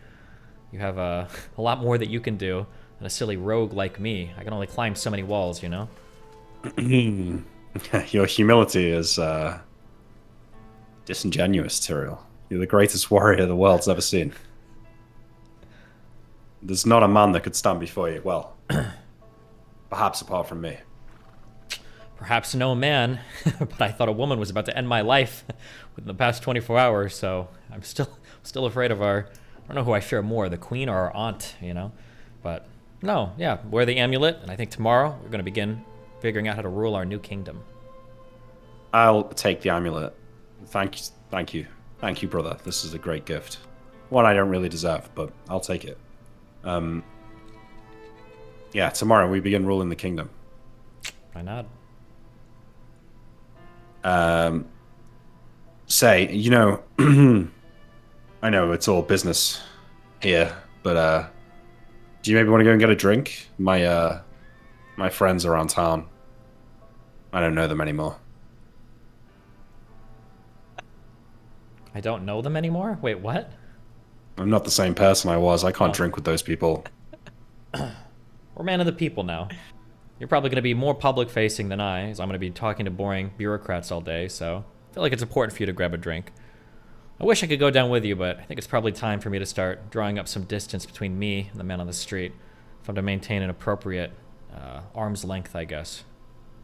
you have a lot more that you can do than a silly rogue like me. I can only climb so many walls, you know? Your humility is disingenuous, Tyrael. You're the greatest warrior the world's ever seen. There's not a man that could stand before you. Well, perhaps apart from me. Perhaps no man, but I thought a woman was about to end my life within the past 24 hours, so I'm still afraid of I don't know who I fear more, the queen or our aunt, you know? But no, yeah, wear the amulet, and I think tomorrow we're going to begin figuring out how to rule our new kingdom. I'll take the amulet. Thank you, brother. This is a great gift. One I don't really deserve, but I'll take it. Yeah, tomorrow we begin ruling the kingdom. Why not? Say, you know, I know it's all business here, but do you maybe want to go and get a drink? My friends around town. I don't know them anymore. I don't know them anymore? Wait, what? I'm not the same person I was. I can't drink with those people. We're man of the people now. You're probably going to be more public-facing than I, as I'm going to be talking to boring bureaucrats all day, so I feel like it's important for you to grab a drink. I wish I could go down with you, but I think it's probably time for me to start drawing up some distance between me and the man on the street, if I'm to maintain an appropriate arm's length, I guess,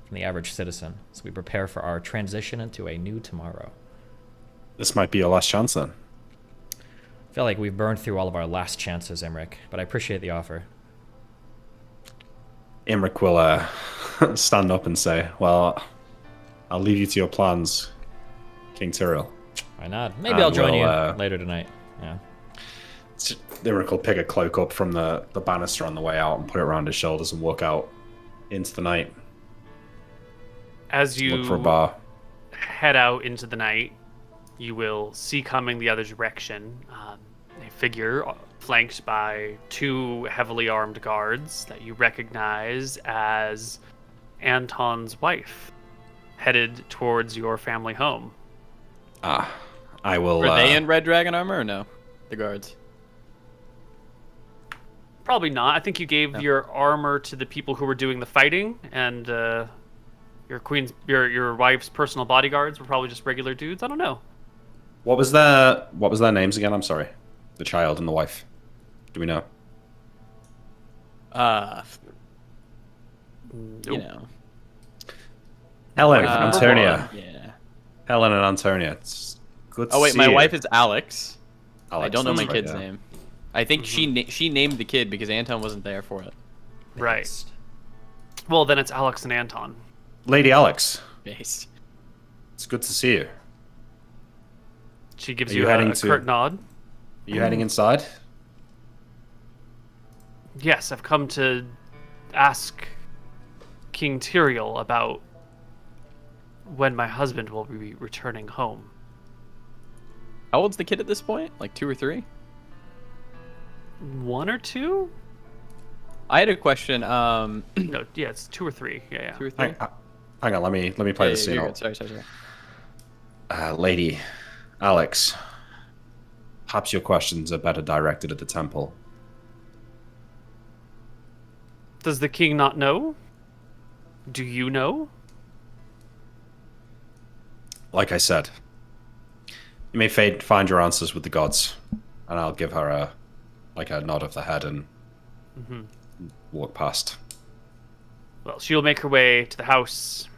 from the average citizen, as we prepare for our transition into a new tomorrow. This might be your last chance, then. I feel like we've burned through all of our last chances, Imri, but I appreciate the offer. Imri will stand up and say, well, I'll leave you to your plans, King Tyrael. Why not? Maybe I'll join you later tonight. Yeah. Imri will pick a cloak up from the banister on the way out and put it around his shoulders and walk out into the night. As you look for a bar. Head out into the night, you will see coming the other direction a figure flanked by two heavily armed guards that you recognize as Anton's wife, headed towards your family home. I will... Were they in Red Dragon armor or no? The guards? Probably not. I think you gave your armor to the people who were doing the fighting, and your wife's personal bodyguards were probably just regular dudes. I don't know. What was their names again? I'm sorry. The child and the wife. Do we know? You know. Helen, Antonia. Yeah. Helen and Antonia. It's good to Oh wait, see my you. wife is Alex. I don't know my that's kid's right, yeah. name. I think she named the kid because Anton wasn't there for it. Right. Well, then it's Alex and Anton. Lady Alex. Based. It's good to see you. She gives Are you you a heading curt nod. Are you heading inside? Yes, I've come to ask King Tyrael about when my husband will be returning home. How old's the kid at this point? Like 2 or 3? 1 or 2? I had a question. No, yeah, it's 2 or 3. Yeah. 2 or 3? Hang on, let me play the scene you're out. good. Sorry. Lady Alex, perhaps your questions are better directed at the temple. Does the king not know? Do you know? like I said, you may find your answers with the gods, and I'll give her a nod of the head and walk past. Well, she'll make her way to the house.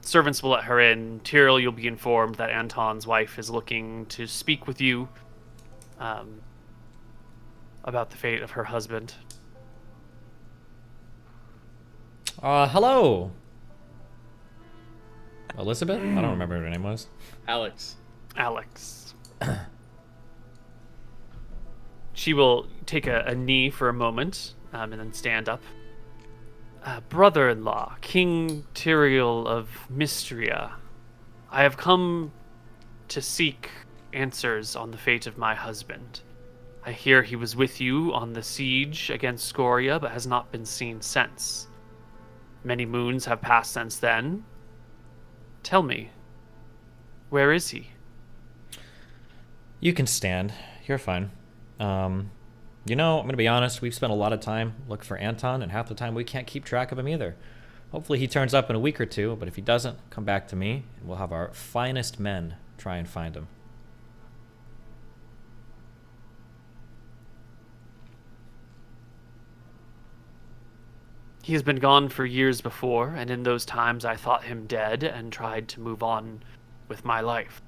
Servants will let her in. Tyrael, you'll be informed that Anton's wife is looking to speak with you about the fate of her husband. Hello. Elizabeth? I don't remember what her name was. Alex. She will take a knee for a moment and then stand up. Brother-in-law, King Tyrael of Mystria, I have come to seek answers on the fate of my husband. I hear he was with you on the siege against Scoria, but has not been seen since. Many moons have passed since then. Tell me, where is he? You can stand. You're fine. You know, I'm going to be honest, we've spent a lot of time looking for Anton, and half the time we can't keep track of him either. Hopefully he turns up in a week or two, but if he doesn't, come back to me, and we'll have our finest men try and find him. He has been gone for years before, and in those times I thought him dead and tried to move on with my life.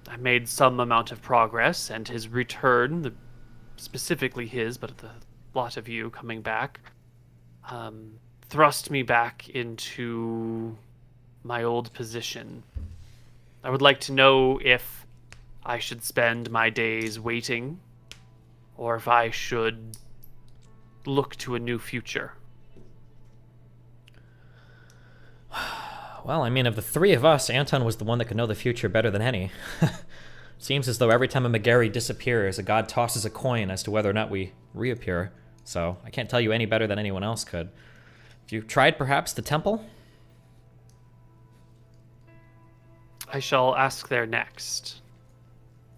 I made some amount of progress, and his return, specifically his, but the lot of you coming back, thrust me back into my old position. I would like to know if I should spend my days waiting, or if I should look to a new future. Well, I mean, of the three of us, Anton was the one that could know the future better than any. Seems as though every time a McGarry disappears, a god tosses a coin as to whether or not we reappear. So, I can't tell you any better than anyone else could. Have you tried, perhaps, the temple? I shall ask there next.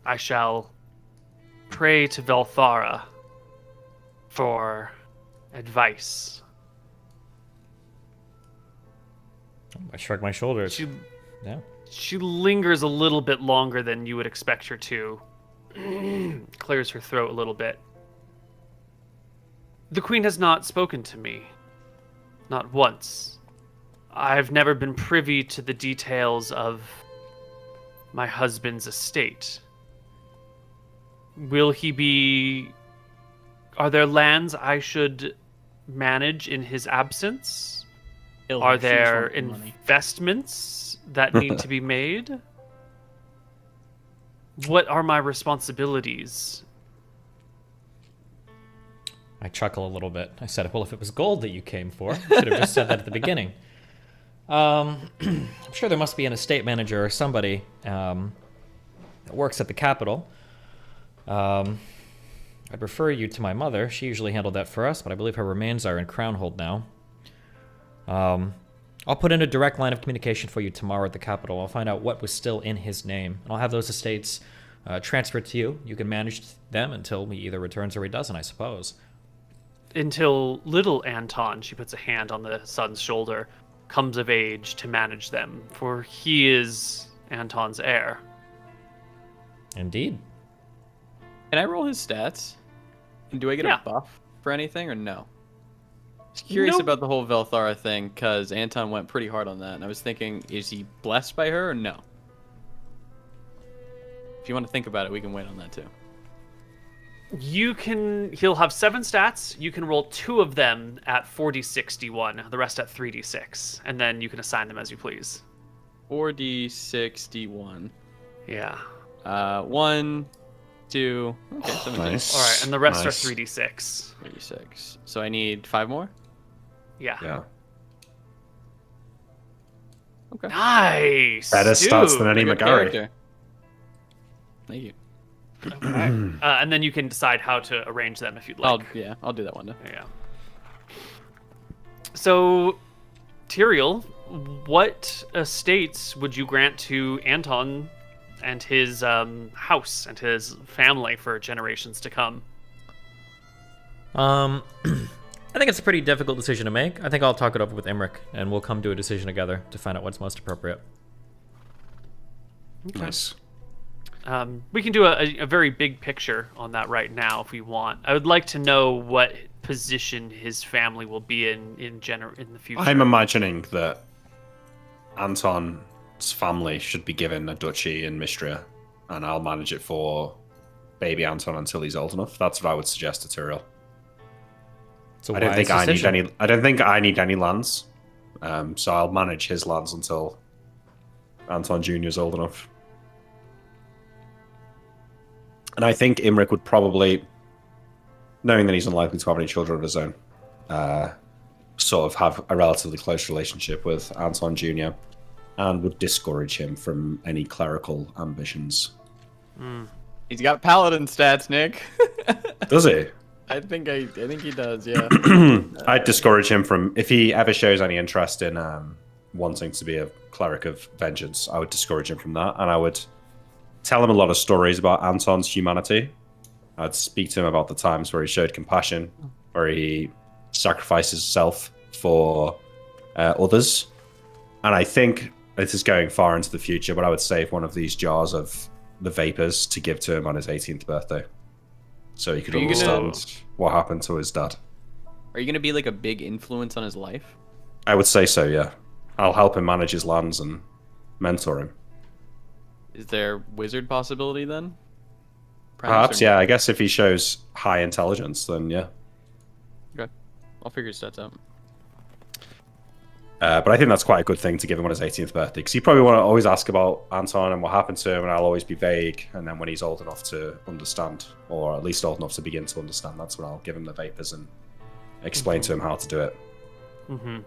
I shall pray to Velthara for advice. I shrug my shoulders. Yeah. She lingers a little bit longer than you would expect her to. Clears her throat a little bit. The Queen has not spoken to me. Not once. I've never been privy to the details of my husband's estate. Will he be... Are there lands I should manage in his absence? Are there investments that need to be made? What are my responsibilities? I chuckle a little bit. I said, well, if it was gold that you came for, I should have just said that at the beginning. I'm sure there must be an estate manager or somebody that works at the capital. I'd refer you to my mother. She usually handled that for us, but I believe her remains are in Crownhold now. I'll put in a direct line of communication for you tomorrow at the capital. I'll find out what was still in his name, and I'll have those estates transferred to you. You can manage them until he either returns or he doesn't, I suppose. Until little Anton, she puts a hand on the son's shoulder, comes of age to manage them, for he is Anton's heir. Indeed. Can I roll his stats? And do I get a buff for anything or no? Just curious about the whole Velthara thing, because Anton went pretty hard on that, and I was thinking, is he blessed by her or no? If you want to think about it, we can wait on that too. He'll have 7 stats. You can roll 2 of them at 4d6d1, the rest at 3d6, and then you can assign them as you please. 4d6d1. Yeah. 1, 2. Okay, 17. Nice. All right, and the rest Nice. are 3d6. 36. So I need 5 more? Yeah. Yeah. Okay. Nice. Better stats than any Good McGarry. character. Thank you. Okay. And then you can decide how to arrange them if you'd like. I'll do that one day. Yeah. So, Tyrael, what estates would you grant to Anton and his house and his family for generations to come? I think it's a pretty difficult decision to make. I think I'll talk it over with Imri, and we'll come to a decision together to find out what's most appropriate. Okay. Nice. We can do a very big picture on that right now if we want. I would like to know what position his family will be in the future. I'm imagining that Anton's family should be given a duchy in Mistria, and I'll manage it for baby Anton until he's old enough. That's what I would suggest to Tyrael. I don't think I need any. I don't think I need any lands, so I'll manage his lands until Anton Jr. is old enough. And I think Imri would probably, knowing that he's unlikely to have any children of his own, sort of have a relatively close relationship with Anton Jr. and would discourage him from any clerical ambitions. He's got paladin stats, Nick. Does he? I think he does. Yeah. I'd discourage him from, if he ever shows any interest in wanting to be a cleric of vengeance, I would discourage him from that, and I would tell him a lot of stories about Anton's humanity. I'd speak to him about the times where he showed compassion, where he sacrifices himself for others. And I think this is going far into the future, but I would save one of these jars of the vapors to give to him on his 18th birthday, so he could understand what happened to his dad. Are you going to be like a big influence on his life? I would say so, yeah. I'll help him manage his lands and mentor him. Is there wizard possibility then? Perhaps, yeah. I guess if he shows high intelligence, then yeah. Okay. I'll figure his stats out. But I think that's quite a good thing to give him on his 18th birthday, because you probably want to always ask about Anton and what happened to him, and I'll always be vague. And then when he's old enough to understand, or at least old enough to begin to understand, that's when I'll give him the vapors and explain to him how to do it. Mm-hmm.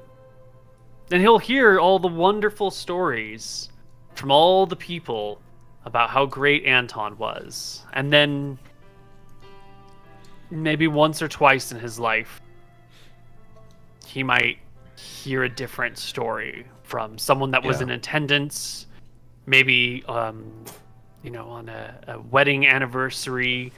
And he'll hear all the wonderful stories from all the people about how great Anton was. And then maybe once or twice in his life, he might hear a different story from someone that was in attendance, maybe on a wedding anniversary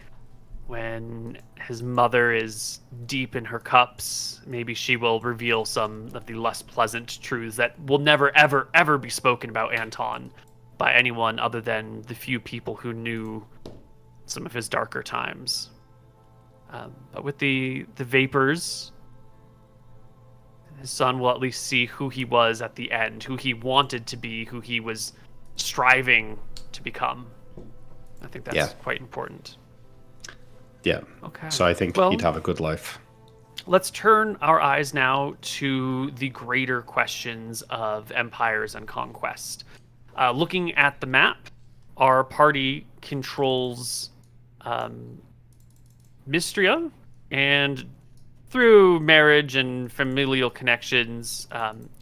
when his mother is deep in her cups. Maybe she will reveal some of the less pleasant truths that will never ever ever be spoken about Anton by anyone other than the few people who knew some of his darker times. But with the vapors, his son will at least see who he was at the end, who he wanted to be, who he was striving to become. I think that's quite important. Yeah. Okay. So I think he'd have a good life. Let's turn our eyes now to the greater questions of empires and conquest. Looking at the map, our party controls Mistria, and through marriage and familial connections,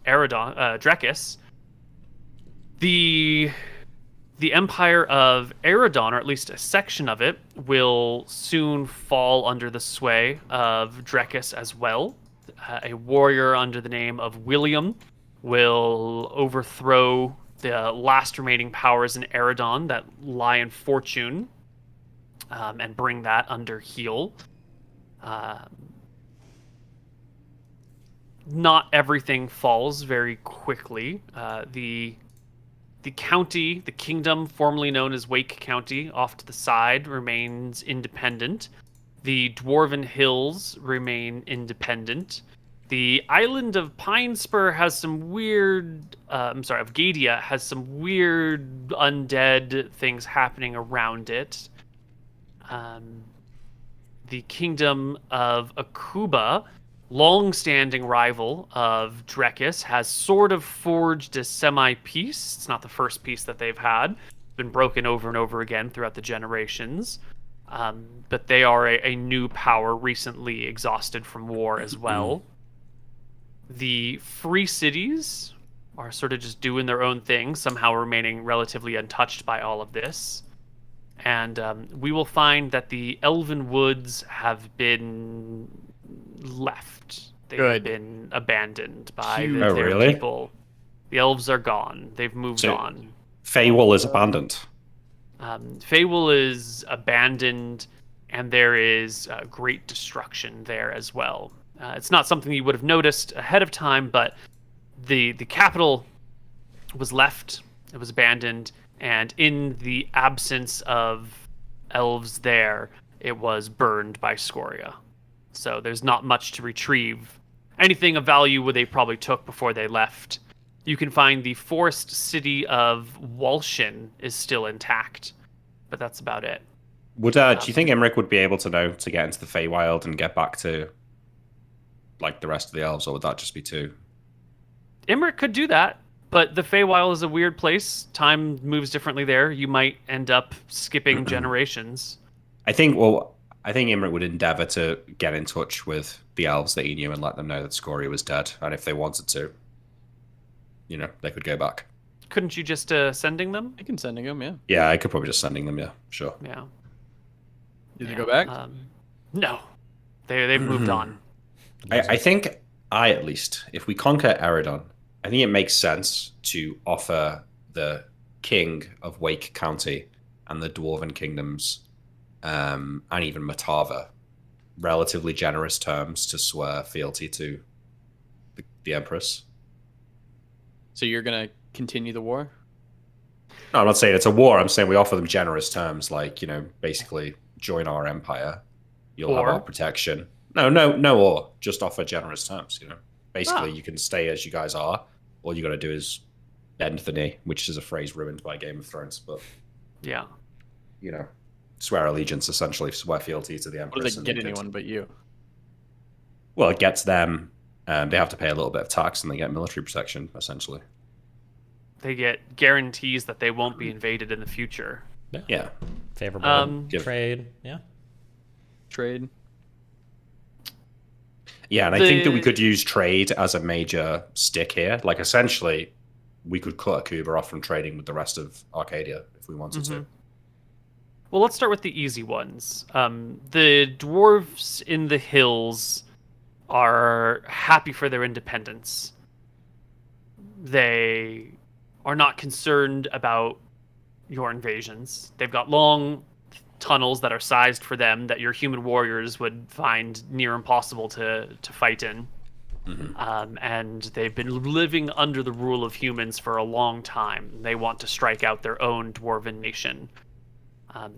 Drekis. The Empire of Eridon, or at least a section of it, will soon fall under the sway of Drekis as well. A warrior under the name of William will overthrow the last remaining powers in Eridon that lie in Fortune, and bring that under heel. Not everything falls very quickly. The county, the kingdom formerly known as Wake County, off to the side, remains independent. The Dwarven Hills remain independent. The island of Pinespur has some weird... of Gadia has some weird undead things happening around it. The kingdom of Akuba, long-standing rival of Drekis, has sort of forged a semi-peace. It's not the first peace that they've had. It's been broken over and over again throughout the generations. But they are a new power, recently exhausted from war as well. The free cities are sort of just doing their own thing, somehow remaining relatively untouched by all of this. And we will find that the Elven Woods have been left. They've been abandoned by their people. The elves are gone. They've moved on. Feywall is abandoned. Feywall is abandoned, and there is great destruction there as well. It's not something you would have noticed ahead of time, but the capital was left. It was abandoned. And in the absence of elves there, it was burned by Scoria. So there's not much to retrieve. Anything of value they probably took before they left. You can find the forest city of Walshin is still intact, but that's about it. Would do you think Imric would be able to know to get into the Feywild and get back to like the rest of the elves, or would that just be too? Imric could do that, but the Feywild is a weird place. Time moves differently there. You might end up skipping generations. I think Imric would endeavor to get in touch with the elves that he knew and let them know that Scoria was dead, and if they wanted to, they could go back. Couldn't you just sending them? I can sending them, yeah. Yeah, I could probably just sending them. Yeah, sure. Yeah. Did they go back? No, they've moved on. I think at least, if we conquer Eridon, I think it makes sense to offer the king of Wake County and the Dwarven kingdoms, and even Matava, relatively generous terms to swear fealty to the Empress. So you're gonna continue the war? No, I'm not saying it's a war. I'm saying we offer them generous terms, like, basically join our empire. You'll have our protection. No, or just offer generous terms, Basically, you can stay as you guys are. All you got to do is bend the knee, which is a phrase ruined by Game of Thrones, but yeah, swear allegiance, essentially, swear fealty to the Empress. What does it get anyone but you? Well, it gets them. They have to pay a little bit of tax, and they get military protection, essentially. They get guarantees that they won't be invaded in the future. Yeah. Favorable trade. Yeah. Trade. Yeah, and I think that we could use trade as a major stick here. Like, essentially, we could cut Akuba off from trading with the rest of Arcadia if we wanted to. Well, let's start with the easy ones. The dwarves in the hills are happy for their independence. They are not concerned about your invasions. They've got long tunnels that are sized for them that your human warriors would find near impossible to fight in. And they've been living under the rule of humans for a long time. They want to strike out their own dwarven nation.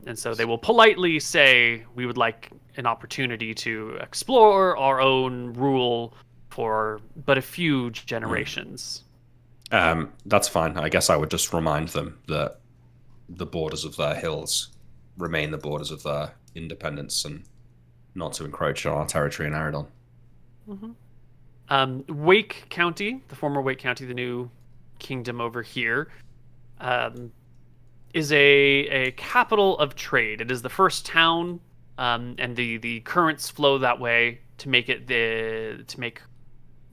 And so they will politely say, we would like an opportunity to explore our own rule for but a few generations. That's fine. I guess I would just remind them that the borders of their hills remain the borders of their independence and not to encroach on our territory in Eridon. Wake County, the former Wake County, the new kingdom over here, is a capital of trade. It is the first town, and the currents flow that way to make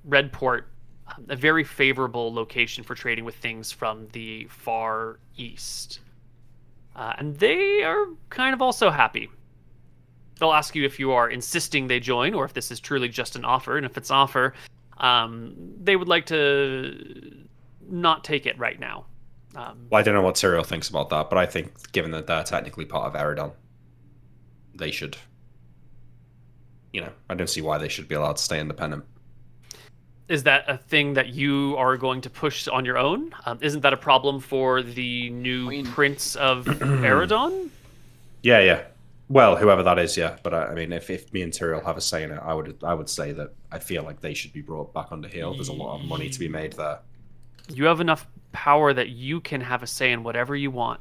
Redport a very favorable location for trading with things from the far east. And they are kind of also happy. They'll ask you if you are insisting they join or if this is truly just an offer. And if it's an offer, they would like to not take it right now. Well, I don't know what Tyrael thinks about that, but I think given that they're technically part of Eridon, they should, I don't see why they should be allowed to stay independent. Is that a thing that you are going to push on your own? Isn't that a problem for the new Prince of Eridon? Yeah. Well, whoever that is, yeah. But I mean, if me and Tyrael have a say in it, I would say that I feel like they should be brought back under heel. There's a lot of money to be made there. You have enough power that you can have a say in whatever you want.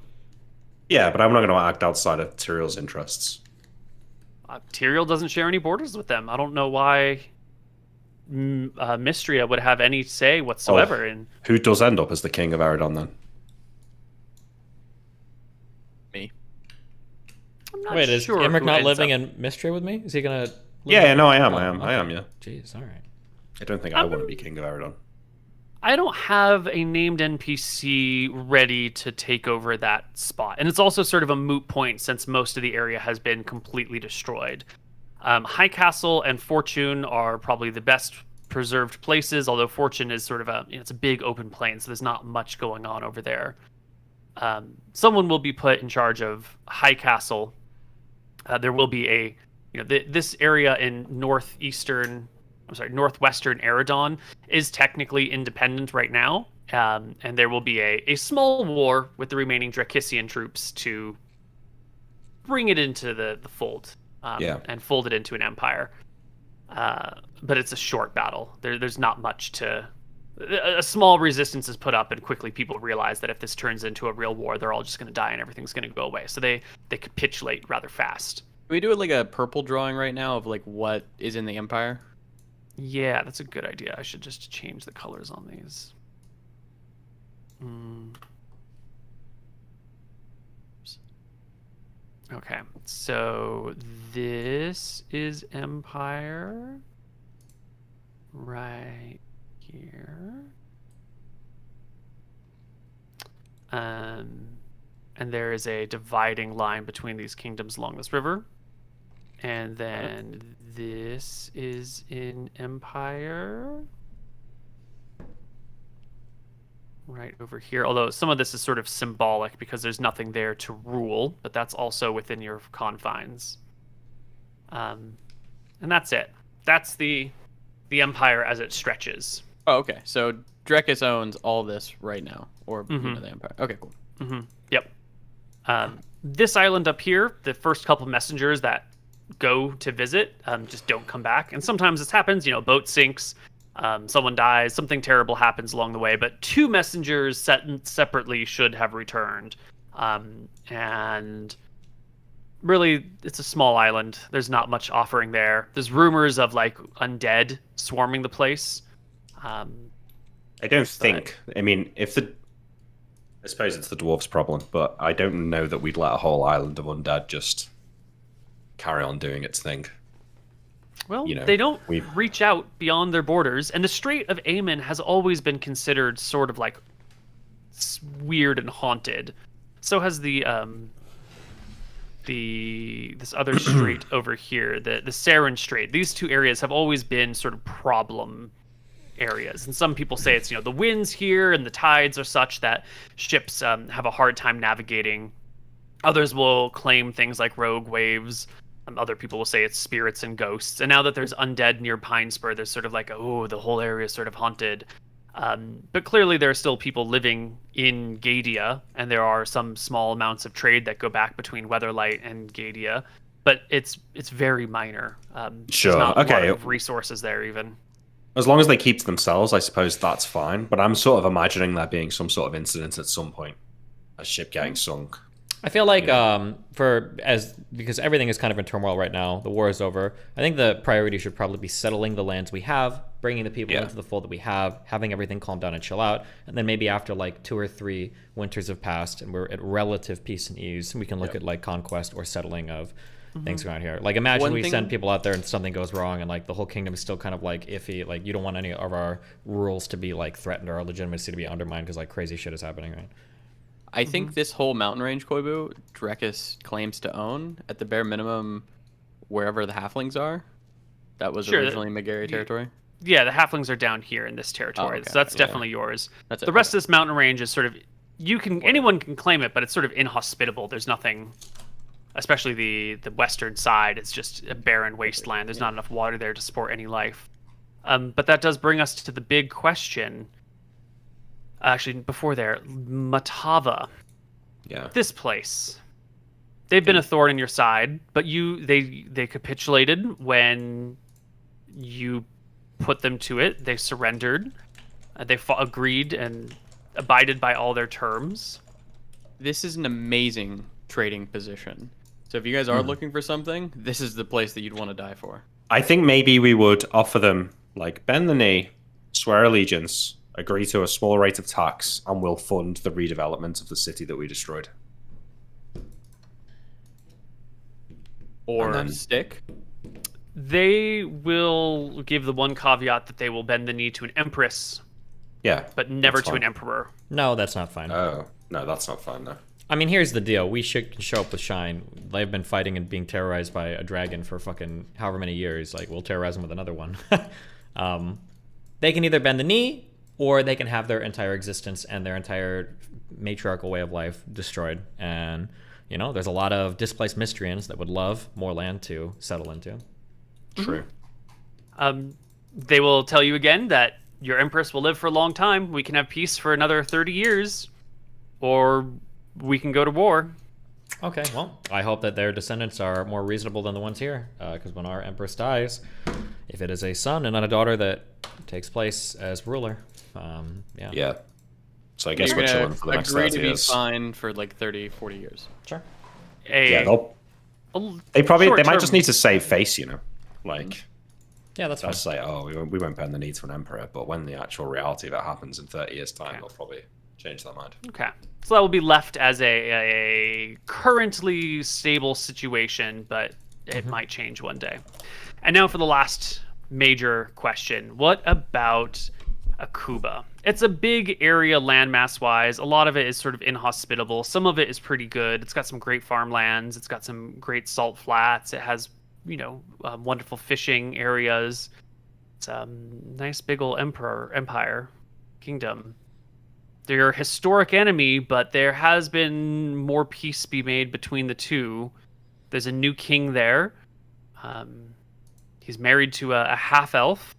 Yeah, but I'm not going to act outside of Tyrael's interests. Tyrael doesn't share any borders with them. I don't know why Mystria would have any say whatsoever in. Who does end up as the king of Eridon then? Me. I'm not Wait, is sure Imric who not ends living up. in Mystria with me? Is he gonna? Yeah, no, I am. Okay. Yeah. Jeez, all right. I don't think I want to be king of Eridon. I don't have a named NPC ready to take over that spot. And it's also sort of a moot point since most of the area has been completely destroyed. High Castle and Fortune are probably the best preserved places, although Fortune is sort of it's a big open plain, so there's not much going on over there. Someone will be put in charge of High Castle. There will be this area in northwestern Eridon is technically independent right now, and there will be a small war with the remaining Drakissian troops to bring it into the fold, and fold it into an empire. But it's a short battle. There's not much to... A small resistance is put up, and quickly people realize that if this turns into a real war, they're all just going to die and everything's going to go away. So they capitulate rather fast. Can we do it like a purple drawing right now of like what is in the empire? Yeah, that's a good idea. I should just change the colors on these. Okay, so this is Empire right here. And there is a dividing line between these kingdoms along this river. And then this is in Empire right over here. Although some of this is sort of symbolic because there's nothing there to rule, but that's also within your confines. And that's it. That's the Empire as it stretches. Oh, okay. So Drekis owns all this right now, or the Empire. Okay, cool. Yep. This island up here, the first couple messengers that go to visit just don't come back, and sometimes this happens. Boat sinks, someone dies, something terrible happens along the way. But 2 messengers separately should have returned, and really, it's a small island. There's not much offering there. There's rumors of like undead swarming the place. I don't think. I mean, I suppose it's the dwarves' problem, but I don't know that we'd let a whole island of undead just carry on doing its thing. Well, they don't reach out beyond their borders, and the Strait of Amen has always been considered sort of like weird and haunted. So has this other strait over here, the Saren Strait. These 2 areas have always been sort of problem areas, and some people say it's the winds here and the tides are such that ships have a hard time navigating. Others will claim things like rogue waves. Other people will say it's spirits and ghosts. And now that there's undead near Pine Spur, there's sort of like, oh, the whole area is sort of haunted. But clearly there are still people living in Gadia, and there are some small amounts of trade that go back between Weatherlight and Gadia, but it's very minor. Sure. There's not a lot Okay. of resources there even. As long as they keep to themselves, I suppose that's fine. But I'm sort of imagining there being some sort of incident at some point, a ship getting sunk. I feel like because everything is kind of in turmoil right now, the war is over. I think the priority should probably be settling the lands we have, bringing the people into the fold that we have, having everything calm down and chill out, and then maybe after like 2 or 3 winters have passed and we're at relative peace and ease, we can look at like conquest or settling of things around here. Like imagine we send people out there and something goes wrong and like the whole kingdom is still kind of like iffy. Like you don't want any of our rules to be like threatened or our legitimacy to be undermined because like crazy shit is happening, right? I think this whole mountain range, Koibu, Drekis claims to own at the bare minimum wherever the halflings are. That was originally Megari territory. Yeah, the halflings are down here in this territory, so that's definitely yours. The rest of this mountain range is sort of anyone can claim it, but it's sort of inhospitable. There's nothing, especially the western side. It's just a barren wasteland. There's not enough water there to support any life. But that does bring us to the big question. Actually, before there, Matava. Yeah. This place. They've been a thorn in your side, but they capitulated when you put them to it. They surrendered. They agreed and abided by all their terms. This is an amazing trading position. So if you guys are looking for something, this is the place that you'd want to die for. I think maybe we would offer them, like, bend the knee, swear allegiance, agree to a small rate of tax, and we'll fund the redevelopment of the city that we destroyed. Or stick. They will give the one caveat that they will bend the knee to an empress. Yeah. But never to an emperor. No, that's not fine. Oh, no, that's not fine, though. I mean, here's the deal. We should show up with Shine. They've been fighting and being terrorized by a dragon for fucking however many years. Like, we'll terrorize them with another one. They can either bend the knee, or they can have their entire existence and their entire matriarchal way of life destroyed. And, you know, there's a lot of displaced Mystrians that would love more land to settle into. True. They will tell you again that your empress will live for a long time. We can have peace for another 30 years, or we can go to war. Okay, well, I hope that their descendants are more reasonable than the ones here, because when our empress dies, if it is a son and not a daughter that takes place as ruler, yeah. Yeah. So I guess You're we're gonna chilling for the next agree 30 to be years. fine for like 30, 40 years. Sure. Yeah, they might just need to save face, you know, like Yeah, that's they'll fine. say, oh, we won't bend the knee to an emperor, but when the actual reality of it happens in 30 years' time, they'll probably change their mind. Okay. So that will be left as a currently stable situation, but it might change one day. And now for the last major question. What about Akuba? It's a big area landmass-wise. A lot of it is sort of inhospitable. Some of it is pretty good. It's got some great farmlands. It's got some great salt flats. It has, wonderful fishing areas. It's a nice big old empire, kingdom. They're your historic enemy, but there has been more peace be made between the two. There's a new king there. He's married to a half-elf.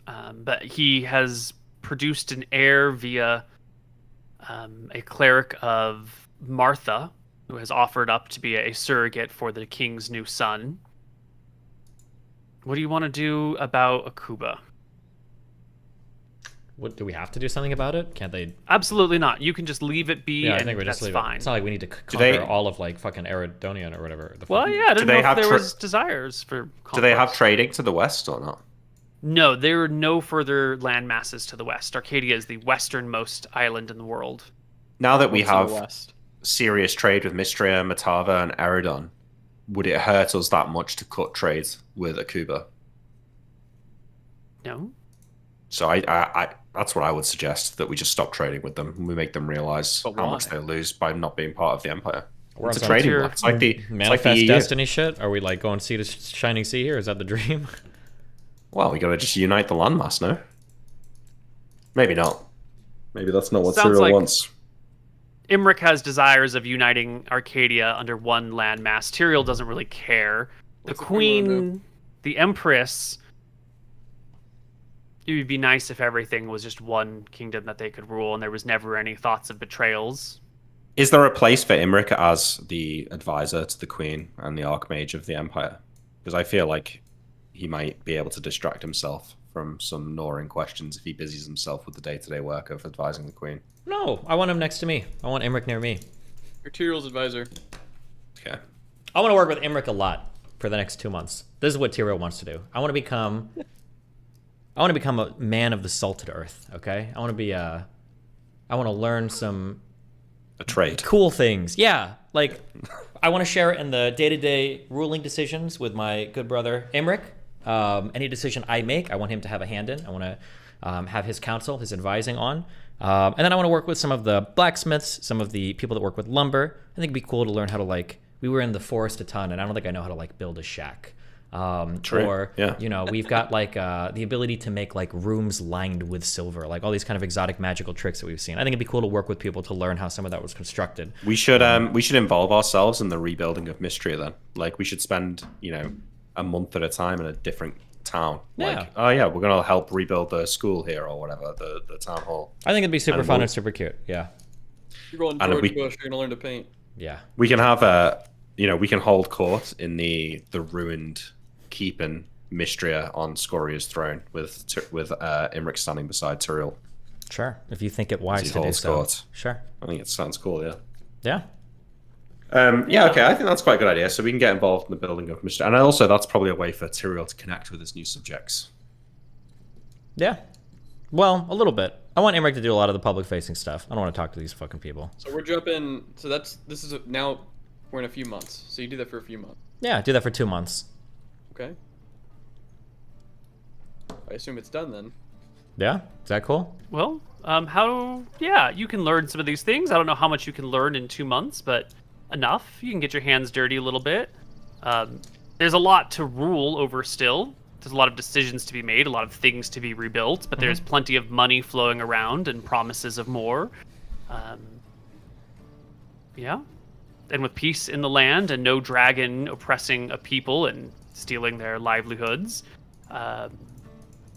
But he has produced an heir via a cleric of Martha, who has offered up to be a surrogate for the king's new son. What do you want to do about Akuba? What, do we have to do something about it? Can't they? Absolutely not. You can just leave it be, Yeah, I and think we just that's leave fine. it. It's not like we need to conquer all of like fucking Eridonian or whatever. Well, yeah, I don't Do they know have if there was desires for Do they have conquest. trading to the west or not? No, there are no further land masses to the west. Arcadia is the westernmost island in the world. Now that we What's in the have west? serious trade with Mistria, Matava, and Eridon, would it hurt us that much to cut trades with Akuba? No? So I that's what I would suggest, that we just stop trading with them and we make them realize But how much why? they lose by not being part of the Empire. We're It's a on trading your block. It's like the Manifest EU. Destiny shit? Are we like going sea to shining sea here? Is that the dream? Well, we gotta just unite the landmass, no? Maybe not. Maybe that's not what Sounds Tyrael like- wants. Imric has desires of uniting Arcadia under one landmass. Tyrael doesn't really care. The What's the queen wanna queen, the empress. It would be nice if everything was just one kingdom that they could rule and there was never any thoughts of betrayals. Is there a place for Imric as the advisor to the Queen and the Archmage of the Empire? Because I feel like he might be able to distract himself from some gnawing questions if he busies himself with the day-to-day work of advising the Queen. No, I want him next to me. I want Imric near me. Your Tyrell's advisor. Okay. I want to work with Imric a lot for the next 2 months. This is what Tyrael wants to do. I want to become a man of the salted earth, okay? I want to learn some A trade. cool things. Yeah, like I want to share it in the day-to-day ruling decisions with my good brother Imric. Any decision I make, I want him to have a hand in. I want to have his counsel, his advising on. And then I want to work with some of the blacksmiths, some of the people that work with lumber. I think it'd be cool to learn how to we were in the forest a ton, and I don't think I know how to build a shack. True. Or, Yeah. we've got the ability to make rooms lined with silver, all these kind of exotic magical tricks that we've seen. I think it'd be cool to work with people to learn how some of that was constructed. We should involve ourselves in the rebuilding of Mystria then. We should spend, a month at a time in a different town. Yeah. We're gonna help rebuild the school here or whatever, the town hall. I think it'd be super And fun we'll- and super cute. Yeah. You're going And George we- Bush. You're gonna learn to paint. Yeah. We can have we can hold court in the ruined keep in Mystria on Scoria's throne with Imric standing beside Tyrael. Sure. If you think it wise he to do holds so. court. Sure. I think it sounds cool, yeah. Yeah. Okay, I think that's quite a good idea. So we can get involved in the building of Mystria. And also, that's probably a way for Tyrael to connect with his new subjects. Yeah. Well, a little bit. I want Imric to do a lot of the public-facing stuff. I don't want to talk to these fucking people. So we're jumping. So now we're in a few months. So you do that for a few months. Yeah, do that for 2 months. Okay. I assume it's done then. Yeah? Is that cool? Well, you can learn some of these things. I don't know how much you can learn in 2 months, but enough. You can get your hands dirty a little bit. There's a lot to rule over still. There's a lot of decisions to be made, a lot of things to be rebuilt, but there's plenty of money flowing around and promises of more. Yeah. And with peace in the land and no dragon oppressing a people and stealing their livelihoods,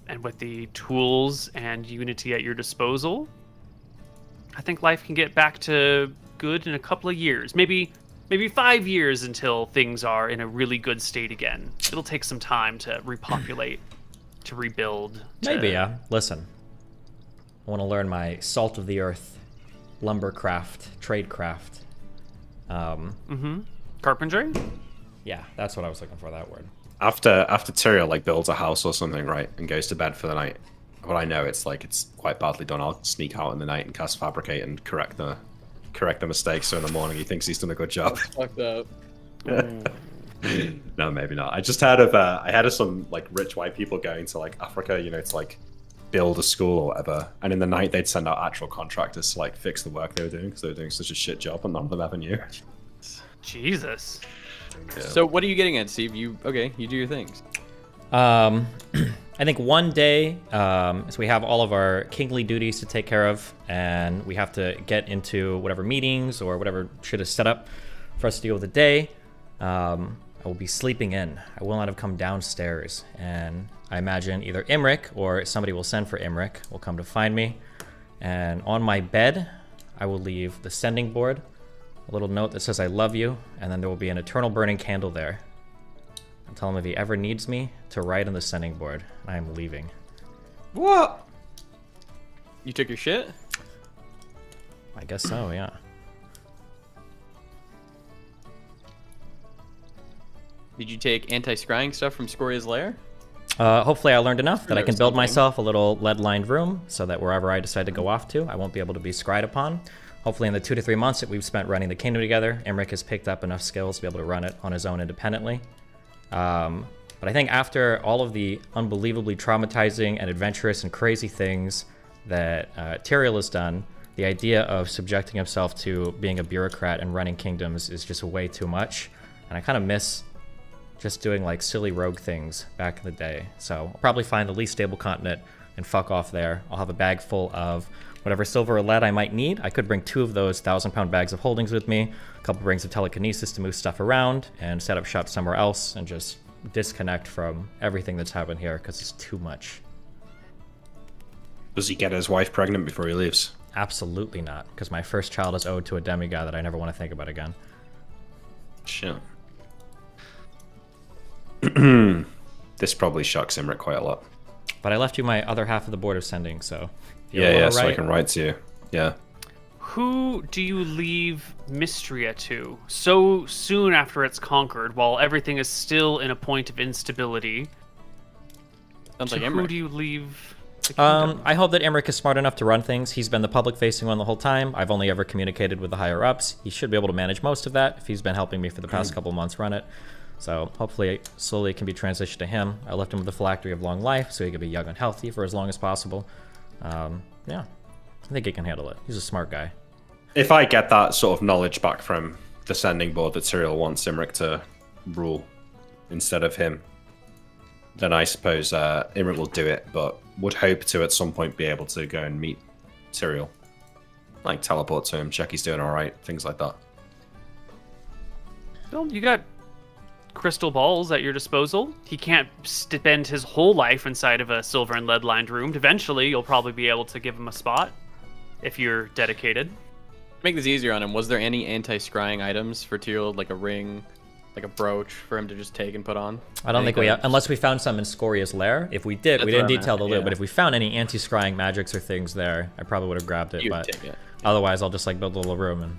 and with the tools and unity at your disposal, I think life can get back to good in a couple of years. Maybe 5 years until things are in a really good state again. It'll take some time to repopulate, to rebuild. Maybe, yeah. Listen, I want to learn my salt of the earth, lumbercraft, tradecraft. Carpentry? Yeah, that's what I was looking for, that word. After Tyrael like builds a house or something, right, and goes to bed for the night, what I know it's quite badly done. I'll sneak out in the night and cast Fabricate and correct the mistakes. So in the morning he thinks he's done a good job. Fucked up. No, maybe not. I just heard of some like rich white people going to like Africa, you know, to like build a school or whatever, and in the night they'd send out actual contractors to like fix the work they were doing because they were doing such a shit job, and none of them ever knew. Jesus. Yeah. So what are you getting at, Steve? You do your things. I think one day, so we have all of our kingly duties to take care of, and we have to get into whatever meetings or whatever shit is set up for us to deal with the day. I will be sleeping in. I will not have come downstairs, and I imagine either Imri or somebody will send for Imri will come to find me, and on my bed, I will leave the sending board, a little note that says I love you, and then there will be an eternal burning candle there. I'll tell him if he ever needs me to write on the sending board, I am leaving. What? You took your shit? I guess so, yeah. Did you take anti-scrying stuff from Scoria's lair? Hopefully I learned enough that I can build something. myself a little lead-lined room so that wherever I decide to go off to, I won't be able to be scryed upon. Hopefully in the 2 to 3 months that we've spent running the kingdom together, Imri has picked up enough skills to be able to run it on his own independently. But I think after all of the unbelievably traumatizing and adventurous and crazy things that Tyrael has done, the idea of subjecting himself to being a bureaucrat and running kingdoms is just way too much. And I kind of miss just doing like silly rogue things back in the day. So I'll probably find the least stable continent and fuck off there. I'll have a bag full of whatever silver or lead I might need. I could bring 2 of those 1,000-pound bags of holdings with me, a couple rings of telekinesis to move stuff around, and set up shop somewhere else and just disconnect from everything that's happened here because it's too much. Does he get his wife pregnant before he leaves? Absolutely not, because my first child is owed to a demigod that I never want to think about again. Shit. This probably shocks Imri quite a lot. But I left you my other half of the board of sending, so... Yeah, so I can write to you. Yeah. Who do you leave Mystria to so soon after it's conquered, while everything is still in a point of instability? Sounds like Who Imri. do you leave the kingdom? I hope that Imri is smart enough to run things. He's been the public-facing one the whole time. I've only ever communicated with the higher-ups. He should be able to manage most of that if he's been helping me for the past couple months run it. So hopefully, slowly it can be transitioned to him. I left him with the phylactery of long life, so he could be young and healthy for as long as possible. Yeah, I think he can handle it. He's a smart guy. If I get that sort of knowledge back from the sending board that Tyrael wants Imri to rule instead of him, then I suppose Imri will do it, but would hope to at some point be able to go and meet Tyrael. Like teleport to him, check he's doing alright, things like that. Well, you got crystal balls at your disposal. He can't spend his whole life inside of a silver and lead lined room. Eventually, you'll probably be able to give him a spot if you're dedicated. Make this easier on him. Was there any anti-scrying items for Tyrael, like a ring, like a brooch for him to just take and put on? I don't think we have, unless we found some in Scoria's lair. If we did, we didn't detail the loot, but if we found any anti-scrying magics or things there, I probably would have grabbed it. But otherwise, I'll just like build a little room and...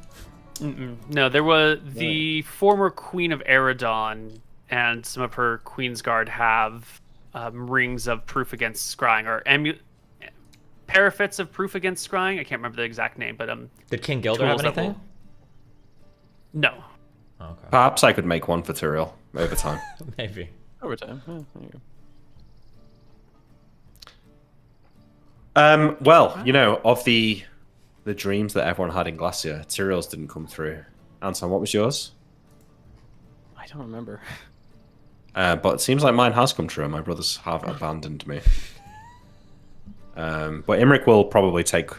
No, there was the former Queen of Eridon and some of her Queen's Guard have rings of proof against scrying, or paraffits of proof against scrying. I can't remember the exact name, but Did King Gilder have anything? No. Oh, okay. Perhaps I could make one for Tyrael over time. Maybe. Over time. Yeah, there you go. Well, you know, of the dreams that everyone had in Glacier, Tyrael's didn't come through. Anton, what was yours? I don't remember. But it seems like mine has come true, and my brothers have abandoned me. But Imri will probably take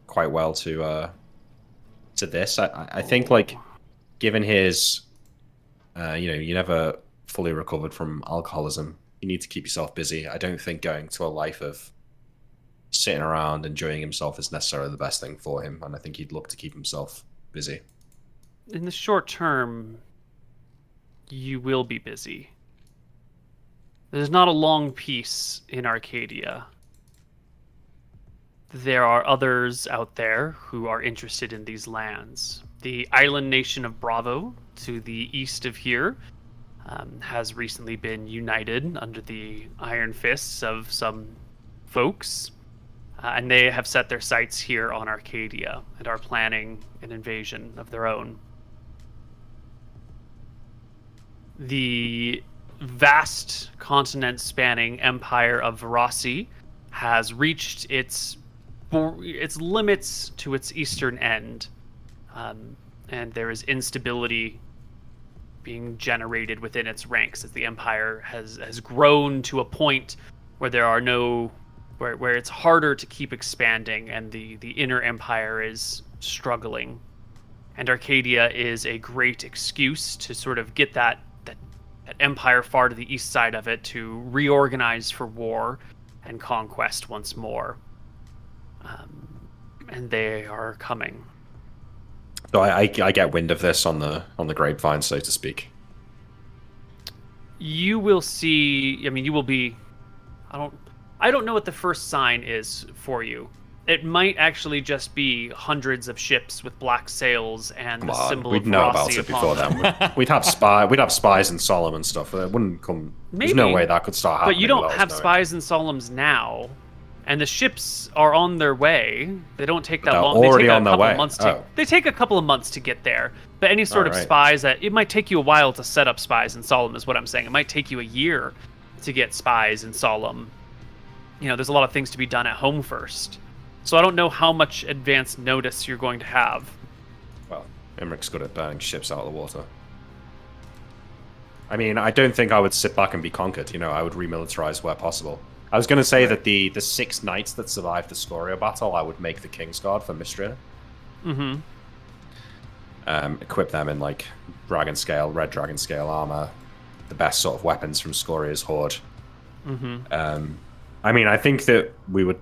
quite well to this. I think, like, given his, you never fully recovered from alcoholism. you need to keep yourself busy. I don't think going to a life of sitting around enjoying himself is necessarily the best thing for him, and I think he'd look to keep himself busy. In the short term, you will be busy. There's not a long peace in Arcadia. There are others out there who are interested in these lands. The island nation of Bravo, to the east of here, has recently been united under the iron fists of some folks, and they have set their sights here on Arcadia and are planning an invasion of their own. The vast continent-spanning empire of Varasi has reached its limits to its eastern end, and there is instability being generated within its ranks as the empire has grown to a point where there are no where it's harder to keep expanding, and the inner empire is struggling, and Arcadia is a great excuse to sort of get that empire far to the east side of it to reorganize for war and conquest once more. And they are coming. So I get wind of this on the grapevine, so to speak. You will see. I mean, you will be. I don't know what the first sign is for you. It might actually just be hundreds of ships with black sails and the symbol we'd of know Rossi about it before upon then. We'd have spies in Solemn and stuff. It wouldn't come. Maybe, there's no way that could start happening. But you don't without us have knowing. spies in Solemns now, and the ships are on their way. They don't take that They're long. already They take on their way. They take a couple of months to get there. But any sort of Alright. spies that it might take you a while to set up spies in Solemn is what I'm saying. It might take you a year to get spies in Solemn. You know, there's a lot of things to be done at home first. So I don't know how much advance notice you're going to have. Well, Imric's good at burning ships out of the water. I mean, I don't think I would sit back and be conquered. You know, I would remilitarize where possible. I was going to say that the 6 knights that survived the Scoria battle, I would make the Kingsguard for Mistria. Mm-hmm. Equip them in, like, red dragon scale armor, the best sort of weapons from Scoria's horde. Mm-hmm. I mean, I think that we would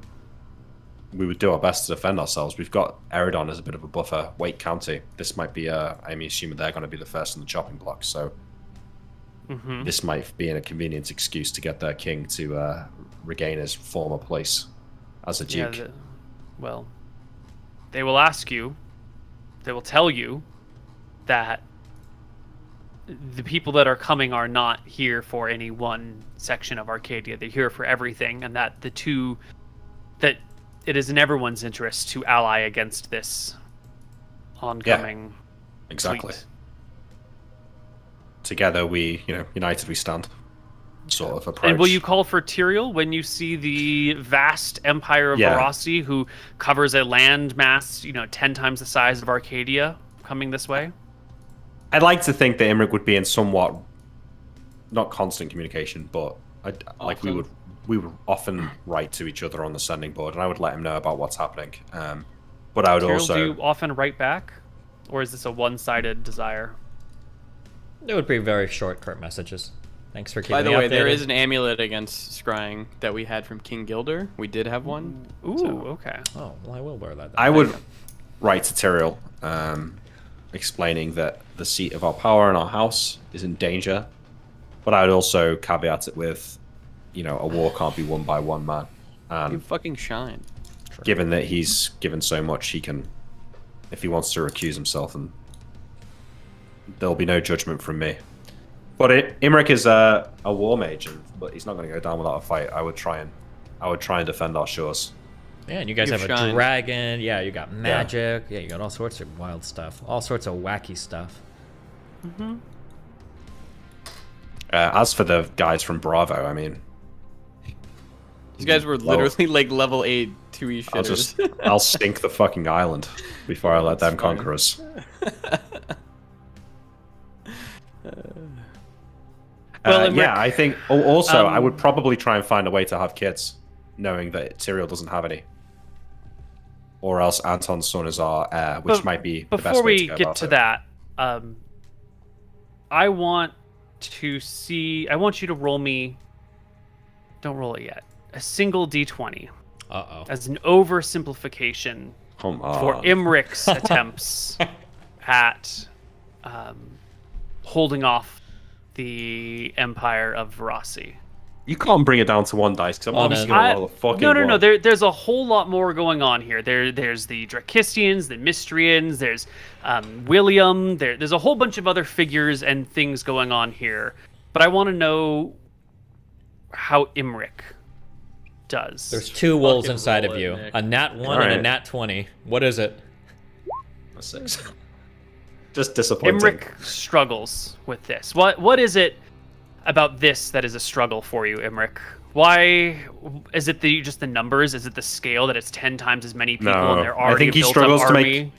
do our best to defend ourselves. We've got Eridon as a bit of a buffer. Wake County. This might be I'm assuming they're going to be the first on the chopping block, so this might be a convenient excuse to get their king to regain his former place as a duke. Yeah, well, they will ask you, they will tell you that the people that are coming are not here for any one section of Arcadia. They're here for everything, and that that it is in everyone's interest to ally against this oncoming. Yeah, exactly. fleet. Together united we stand. Sort of approach. And will you call for Tyrael when you see the vast empire of Varasi, who covers a land mass, 10 times the size of Arcadia, coming this way? I'd like to think that Imric would be in somewhat, not constant communication, but we would often write to each other on the sending board, and I would let him know about what's happening. But I would Tyrael, also. do you often write back, or is this a one-sided desire? It would be very short, curt messages. Thanks for keeping me By the way, updated. there is an amulet against scrying that we had from King Gilder. We did have one. Ooh, okay. Oh, well, I will wear that. Then. I would write to Tyrael, explaining that the seat of our power in our house is in danger, but I would also caveat it with, a war can't be won by one man. You fucking shine. Given that he's given so much, he can, if he wants to recuse himself, and there'll be no judgment from me. But Imric is a war mage, but he's not going to go down without a fight. I would try and defend our shores. Yeah, and you guys have a dragon. Yeah, you got magic. Yeah, you got all sorts of wild stuff. All sorts of wacky stuff. Mm-hmm. As for the guys from Bravo, I mean, these guys were literally like level 8 2E shitters. I'll stink the fucking island before I let them conquer us. I think. Also, I would probably try and find a way to have kids, knowing that Tyrael doesn't have any, or else Anton's son is our heir, which might be the best before way we to go get about to it. that. I want you to roll me Don't roll it yet. A single d20 Uh-oh. as an oversimplification Come on. for Imric's attempts at holding off the Empire of Varasi. You can't bring it down to one dice because I'm obviously going to roll a fucking No. one. There's a whole lot more going on here. There's the Drakistians, the Mystrians. There's William. There's a whole bunch of other figures and things going on here. But I want to know how Imric does. There's two wolves Fucking inside roll of it, you. Nick. A nat 1 and a Alright. nat 20. What is it? A 6. Just disappointing. Imric struggles with this. What is it about this that is a struggle for you, Imric? Why is it just the numbers? Is it the scale that it's 10 times as many people No, and they're I already think he built struggles up to army? make.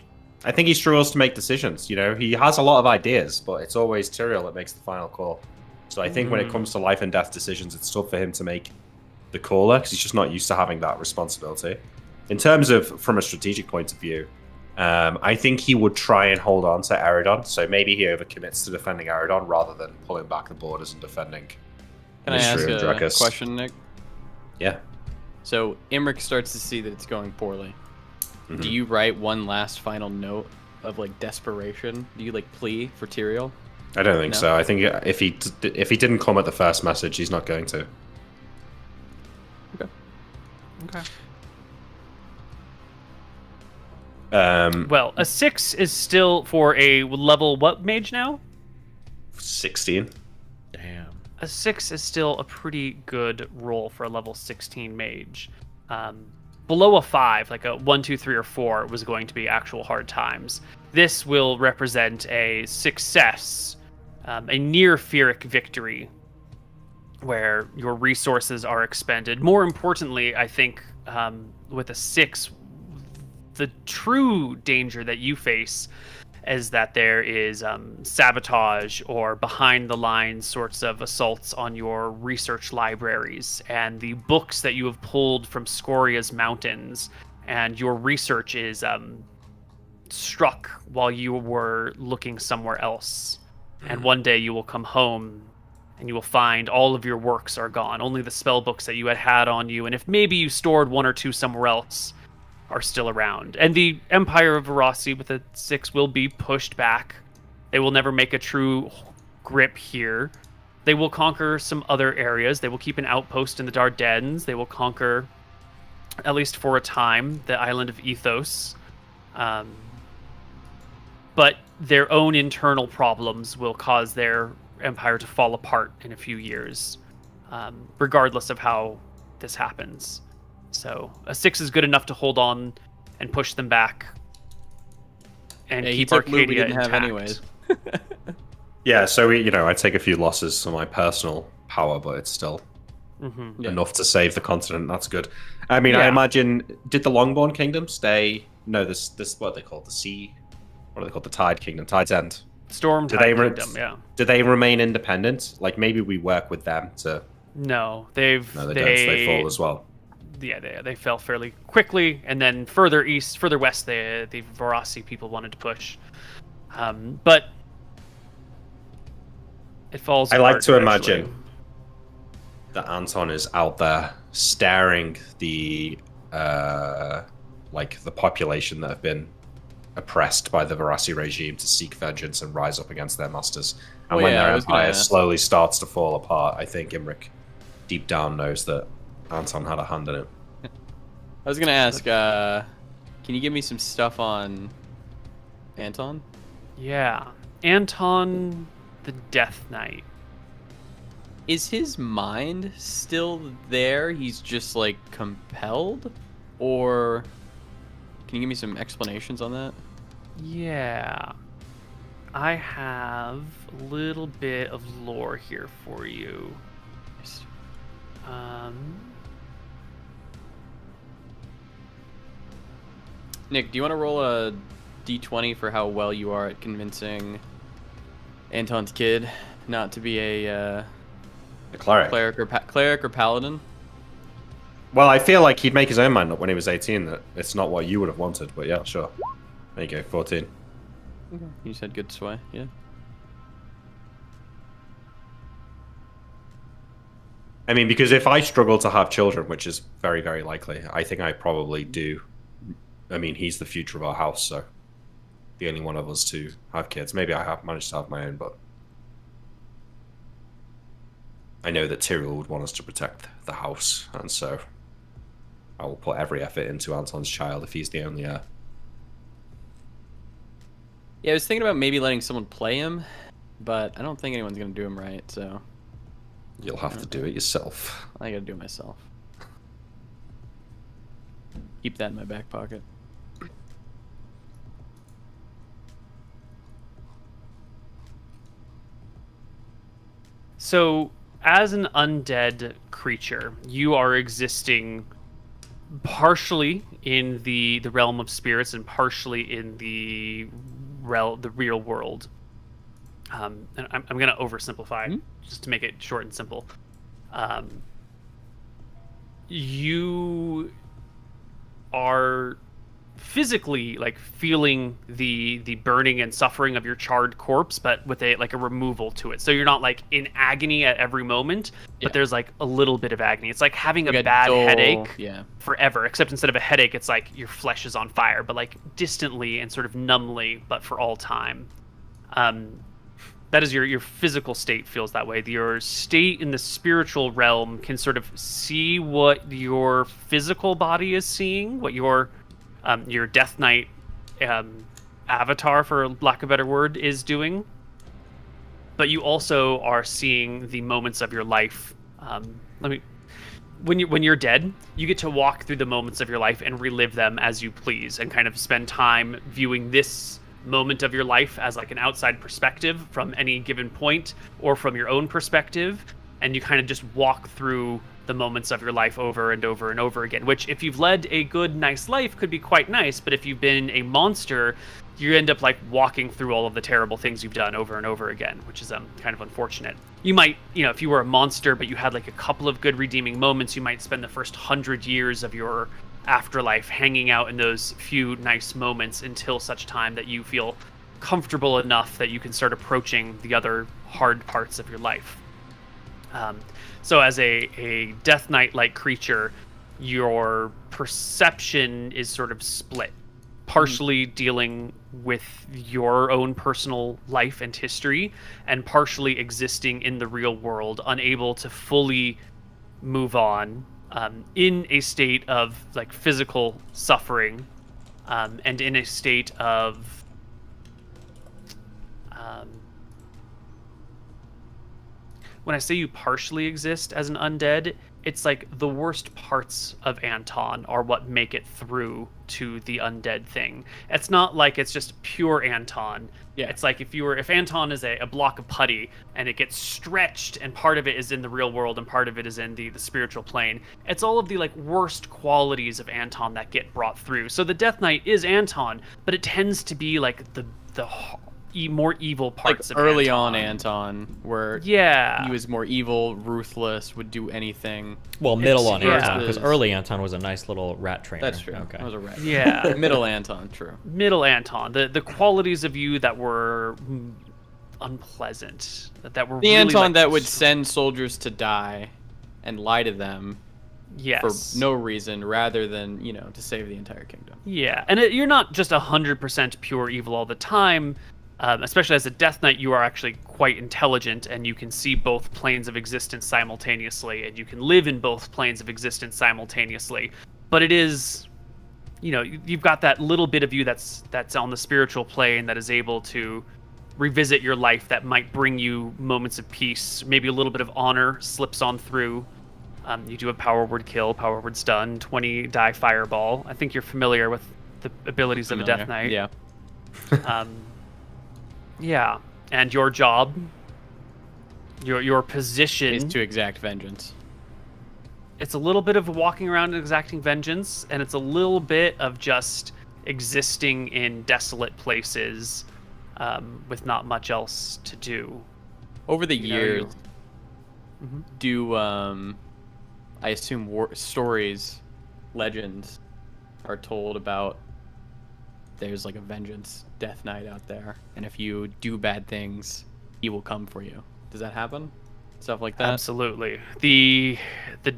I think he struggles to make decisions. You know, he has a lot of ideas, but it's always Tyrael that makes the final call. So I think when it comes to life and death decisions, it's tough for him to make the caller because he's just not used to having that responsibility. In terms of from a strategic point of view, I think he would try and hold on to Eridon. So maybe he overcommits to defending Eridon rather than pulling back the borders and defending. Can I ask Mystery and a Drakus. question, Nick? Yeah. So Imric starts to see that it's going poorly. Mhm. Do you write one last final note of like desperation? Do you like plea for Tyrael? I don't think No? so. I think if he didn't come at the first message, he's not going to. Okay. Um, Well, a 6 is still for a level what mage now? 16. Damn. A 6 is still a pretty good roll for a level 16 mage. Below a 5, like a 1, 2, 3, or 4, was going to be actual hard times. This will represent a success, a near Pyrrhic victory, where your resources are expended. More importantly, I think with a 6, the true danger that you face is that there is sabotage or behind the lines sorts of assaults on your research libraries and the books that you have pulled from Scoria's mountains, and your research is struck while you were looking somewhere else. And one day you will come home and you will find all of your works are gone. Only the spell books that you had on you, and if maybe you stored 1 or 2 somewhere else, are still around. And the Empire of Varasi with a 6 will be pushed back. They will never make a true grip here. They will conquer some other areas. They will keep an outpost in the Dardanelles. They will conquer, at least for a time, the island of Ethos. But their own internal problems will cause their empire to fall apart in a few years, regardless of how this happens. So a 6 is good enough to hold on and push them back and Yeah, he keep took loot Arcadia we didn't have intact. anyways. Yeah, so I take a few losses to my personal power, but it's still Yeah. enough to save the continent. That's good. I mean, I Yeah. imagine, did the Longbourn Kingdom stay? No, this what are they called? The Sea. What are they called? The Tide Kingdom, Tide's End. Storm Do they Kingdom, yeah. Do they remain independent? Like maybe we work with them to. No, No, they don't. So they fall as well. Yeah, they fell fairly quickly, and then further west, the Varasi people wanted to push, but it falls. I like apart to eventually. imagine that Anton is out there staring the the population that have been oppressed by the Varasi regime to seek vengeance and rise up against their masters. And Oh, when yeah, their I was gonna empire ask. slowly starts to fall apart, I think Imric deep down knows that Anton had a hand in it. I was gonna ask, can you give me some stuff on Anton? Yeah, Anton, the Death Knight. Is his mind still there? He's just like compelled, or can you give me some explanations on that? Yeah, I have a little bit of lore here for you. Nick, do you want to roll a d20 for how well you are at convincing Anton's kid not to be a The cleric. cleric or paladin? Well, I feel like he'd make his own mind up when he was 18 that it's not what you would have wanted, but yeah, sure. There you go, 14. You said good sway, yeah. I mean, because if I struggle to have children, which is very, very likely, I think I probably do. I mean, he's the future of our house, so the only one of us to have kids. Maybe I have managed to have my own, but I know that Tyrael would want us to protect the house, and so I will put every effort into Anton's child if he's the only heir. Yeah, I was thinking about maybe letting someone play him, but I don't think anyone's gonna do him right, so You'll have to do it yourself. I gotta do it myself. Keep that in my back pocket. So, as an undead creature, you are existing partially in the realm of spirits and partially in the real world. And I'm going to oversimplify just to make it short and simple. You are physically like feeling the burning and suffering of your charred corpse, but with a removal to it. So you're not like in agony at every moment, but there's like a little bit of agony. It's like having like a bad headache forever, except instead of a headache, it's like your flesh is on fire, but like distantly and sort of numbly, but for all time. That is your physical state feels that way. Your state in the spiritual realm can sort of see what your physical body is seeing, what your Death Knight avatar, for lack of a better word, is doing. But you also are seeing the moments of your life. When you're dead, you get to walk through the moments of your life and relive them as you please, and kind of spend time viewing this moment of your life as like an outside perspective from any given point or from your own perspective, and you kind of just walk through the moments of your life over and over and over again, which if you've led a good, nice life could be quite nice, but if you've been a monster, you end up like walking through all of the terrible things you've done over and over again, which is kind of unfortunate. You might, if you were a monster but you had like a couple of good redeeming moments, you might spend the first 100 years of your afterlife hanging out in those few nice moments until such time that you feel comfortable enough that you can start approaching the other hard parts of your life. So as a Death Knight-like creature, your perception is sort of split, partially dealing with your own personal life and history, and partially existing in the real world, unable to fully move on, in a state of like physical suffering, and in a state of when I say you partially exist as an undead, it's like the worst parts of Anton are what make it through to the undead thing. It's not like it's just pure Anton. Yeah. It's like if Anton is a block of putty and it gets stretched and part of it is in the real world and part of it is in the spiritual plane, it's all of the like worst qualities of Anton that get brought through. So the Death Knight is Anton, but it tends to be like the more evil parts like of early Anton. on Anton, where he was more evil, ruthless, would do anything. Well, middle on Anton, because early Anton was a nice little rat trainer. That's true. Okay. That was a rat. Yeah. Middle Anton, true. Middle Anton, the qualities of you that were unpleasant, that were the really, Anton like, that would send soldiers to die and lie to them. Yes. For no reason, rather than to save the entire kingdom. Yeah, and you're not just 100% pure evil all the time. Especially as a Death Knight, you are actually quite intelligent, and you can see both planes of existence simultaneously, and you can live in both planes of existence simultaneously. But it is, you've got that little bit of you that's on the spiritual plane that is able to revisit your life, that might bring you moments of peace. Maybe a little bit of honor slips on through. You do a power word kill, power word stun, 20 die fireball. I think you're familiar with the abilities of a Death Knight. Yeah. Yeah, and your job, your position is to exact vengeance. It's a little bit of walking around and exacting vengeance, and it's a little bit of just existing in desolate places, with not much else to do. Over the years, do I assume stories, legends are told about there's like a vengeance Death Knight out there, and if you do bad things, he will come for you. Does that happen? stuff like that. Absolutely. The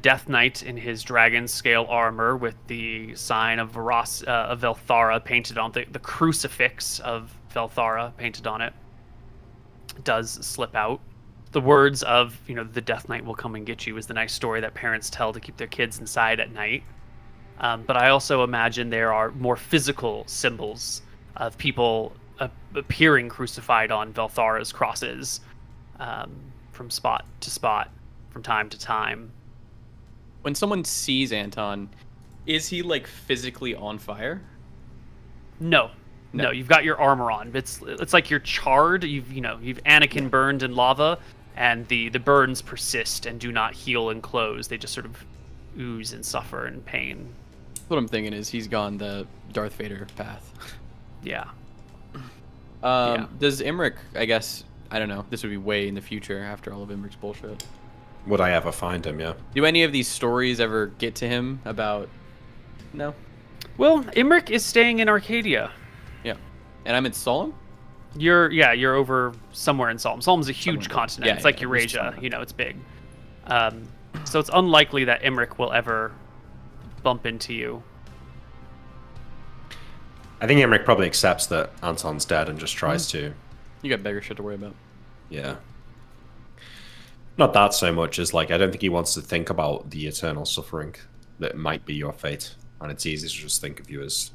Death Knight in his dragon scale armor with the sign of Velthara painted on the crucifix of Velthara painted on it does slip out. The words of, the Death Knight will come and get you is the nice story that parents tell to keep their kids inside at night. But I also imagine there are more physical symbols of people appearing crucified on Velthara's crosses from spot to spot, from time to time. When someone sees Anton, is he like physically on fire? No, you've got your armor on. It's like you're charred. You've Anakin burned in lava, and the burns persist and do not heal and close. They just sort of ooze and suffer in pain. What I'm thinking is he's gone the Darth Vader path. Yeah. Does Imric, I guess, I don't know, this would be way in the future after all of Imric's bullshit. Would I ever find him? Yeah. Do any of these stories ever get to him about... No? Well, Imric is staying in Arcadia. Yeah. And I'm in Solemn? You're over somewhere in Solemn. Solemn's a huge continent. Yeah, it's like yeah, Eurasia. It's big. So it's unlikely that Imric will ever bump into you. I think Imric probably accepts that Anton's dead and just tries to... You got bigger shit to worry about. Yeah. Not that so much as, I don't think he wants to think about the eternal suffering that might be your fate. And it's easy to just think of you as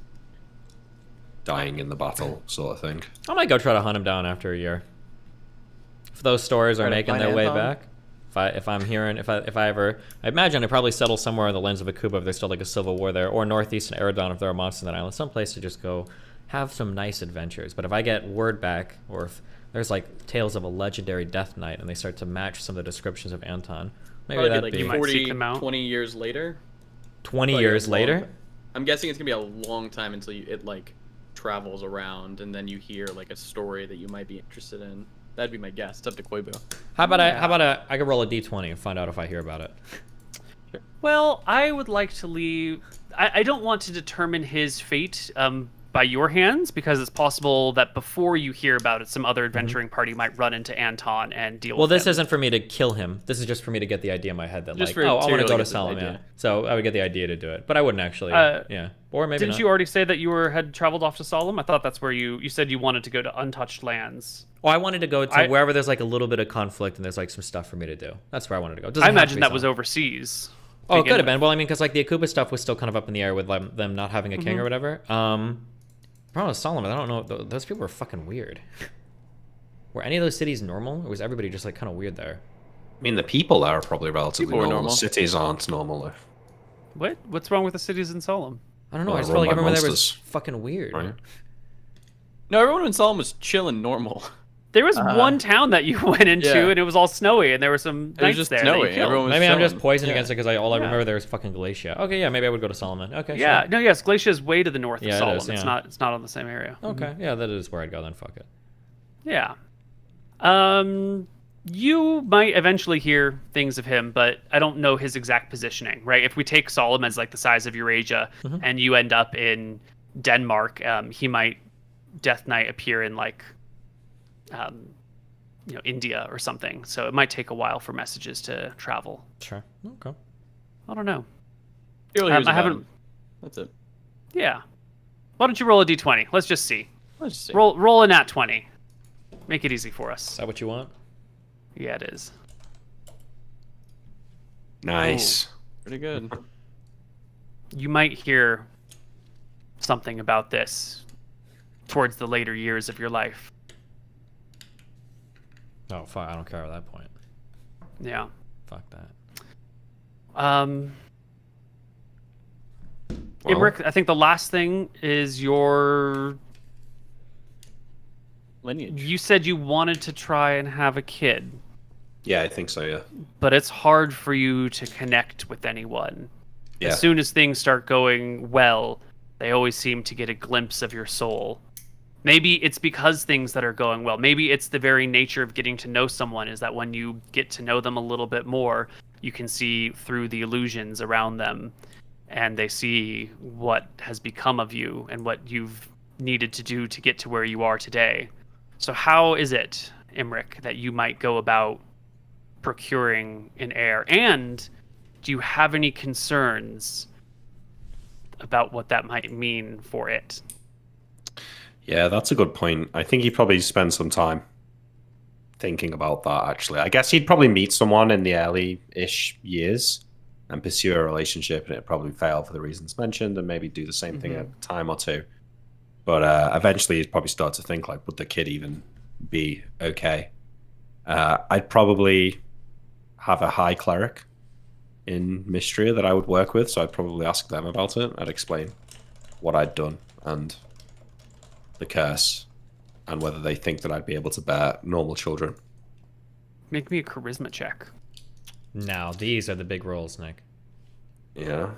dying in the battle, sort of thing. I might go try to hunt him down after a year. If those stories are making their way back, if I imagine I probably settle somewhere in the Lands of Akuba if there's still a civil war there, or northeastern Eridon if there are monsters on that island, someplace to just go have some nice adventures. But if I get word back, or if there's tales of a legendary Death Knight and they start to match some of the descriptions of Anton, maybe that'd be 20 years later. 20 years later? I'm guessing it's gonna be a long time until it travels around, and then you hear a story that you might be interested in. That'd be my guess. It's up to Koibu. How about I could roll a d20 and find out if I hear about it. Sure. Well, I would like to leave. I don't want to determine his fate by your hands, because it's possible that before you hear about it, some other adventuring party might run into Anton and deal with him. Well, this isn't for me to kill him. This is just for me to get the idea in my head that I want to go to Solemn. Yeah. So I would get the idea to do it, but I wouldn't actually. Yeah. Or maybe Didn't not. you already say that you had traveled off to Solemn? I thought that's where you said you wanted to go to untouched lands. Well, I wanted to go to wherever there's a little bit of conflict and there's some stuff for me to do. That's where I wanted to go. I imagine that was overseas. Oh, it could have been. Well, I mean, because the Akuba stuff was still kind of up in the air with them not having a king or whatever. Problem with Solomon, I don't know. Those people were fucking weird. Were any of those cities normal, or was everybody just kind of weird there? I mean, the people there are probably relatively normal. Cities aren't normal. What's wrong with the cities in Solemn? I don't know. I just felt like everyone there was fucking weird. Right. No, everyone in Solemn was chilling normal. There was one town that you went into, and it was all snowy, and there were some knights just there. Snowy. Everyone was maybe chilling. I'm just poisoned against it because all I remember there was fucking Glacia. Okay, yeah, maybe I would go to Solomon. Okay, yeah, sure. no, yes, Glacia is way to the north of Solemn. It is, It's not on the same area. Okay, yeah, that is where I'd go then. Fuck it. Yeah. You might eventually hear things of him, but I don't know his exact positioning, right? If we take Solemn as the size of Eurasia, and you end up in Denmark, he might Death Knight appear in India or something. So it might take a while for messages to travel. Sure. Okay. I don't know. I haven't. That's it. Yeah. Why don't you roll a d20? Let's just see. Let's just see. Roll a nat 20. Make it easy for us. Is that what you want? Yeah, it is. Nice. Pretty good. You might hear something about this towards the later years of your life. Oh, fuck. I don't care at that point. Yeah. Fuck that. Imric, I think the last thing is your lineage. You said you wanted to try and have a kid. Yeah, I think so, yeah. But it's hard for you to connect with anyone. Yeah. As soon as things start going well, they always seem to get a glimpse of your soul. Maybe it's because things that are going well. Maybe it's the very nature of getting to know someone is that when you get to know them a little bit more, you can see through the illusions around them, and they see what has become of you and what you've needed to do to get to where you are today. So how is it, Imric, that you might go about procuring an heir? And do you have any concerns about what that might mean for it? Yeah, that's a good point. I think he probably spent some time thinking about that, actually. I guess he'd probably meet someone in the early-ish years and pursue a relationship, and it'd probably fail for the reasons mentioned, and maybe do the same thing a time or two. But eventually he'd probably start to think, like, would the kid even be okay? I'd probably have a high cleric in Mystria that I would work with, so I'd probably ask them about it. I'd explain what I'd done and the curse, and whether they think that I'd be able to bear normal children. Make me a charisma check. Now, these are the big rolls, Nick. Yeah.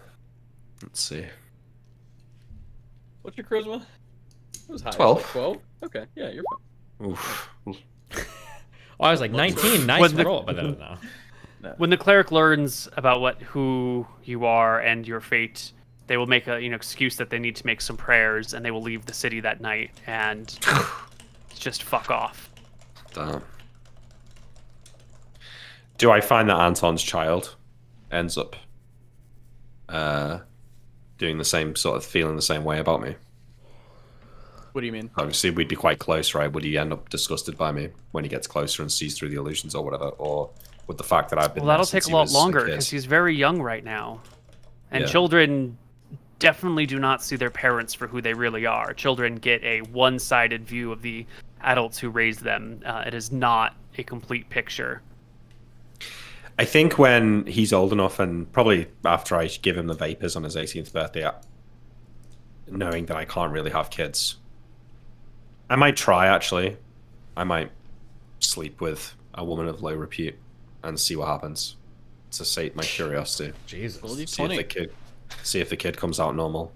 Let's see. What's your charisma? It was high. 12. Like 12? Okay, yeah, you're fine. Oof. Oh, I was like 19. Nice roll, but no. When the cleric learns about who you are and your fate, they will make a excuse that they need to make some prayers, and they will leave the city that night and just fuck off. Damn. Do I find that Anton's child ends up doing the same sort of feeling the same way about me? What do you mean? Obviously, we'd be quite close, right? Would he end up disgusted by me when he gets closer and sees through the illusions or whatever? Or would the fact that I've been Well, that'll there take since a he lot was longer kid- because he's very young right now. And Yeah. children definitely do not see their parents for who they really are. Children get a one-sided view of the adults who raised them. It is not a complete picture. I think when he's old enough, and probably after I give him the vapors on his 18th birthday, knowing that I can't really have kids, I might try, actually. I might sleep with a woman of low repute and see what happens, to sate my curiosity. Jesus. Well, you See if the kid comes out normal.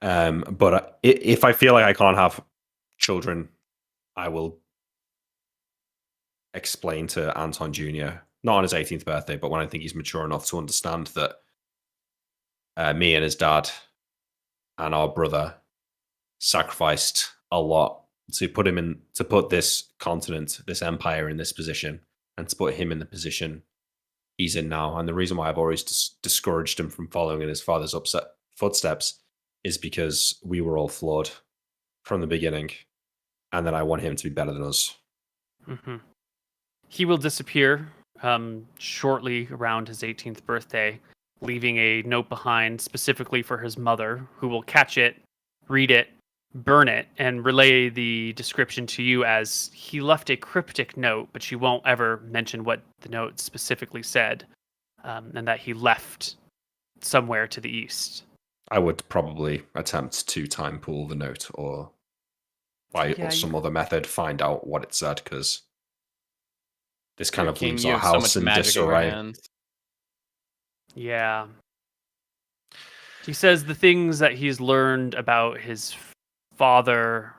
But if I feel like I can't have children, I will explain to Anton Jr., not on his 18th birthday, but when I think he's mature enough to understand that me and his dad and our brother sacrificed a lot to put this continent, this empire in this position, and to put him in the position he's in now. And the reason why I've always discouraged him from following in his father's footsteps is because we were all flawed from the beginning, and that I want him to be better than us. Mm-hmm. He will disappear shortly around his 18th birthday, leaving a note behind specifically for his mother, who will catch it, read it, burn it, and relay the description to you as he left a cryptic note, but she won't ever mention what the note specifically said, and that he left somewhere to the east. I would probably attempt to time pool the note, or by some other method find out what it said, because this kind of leaves our house in disarray. Yeah. He says the things that he's learned about his father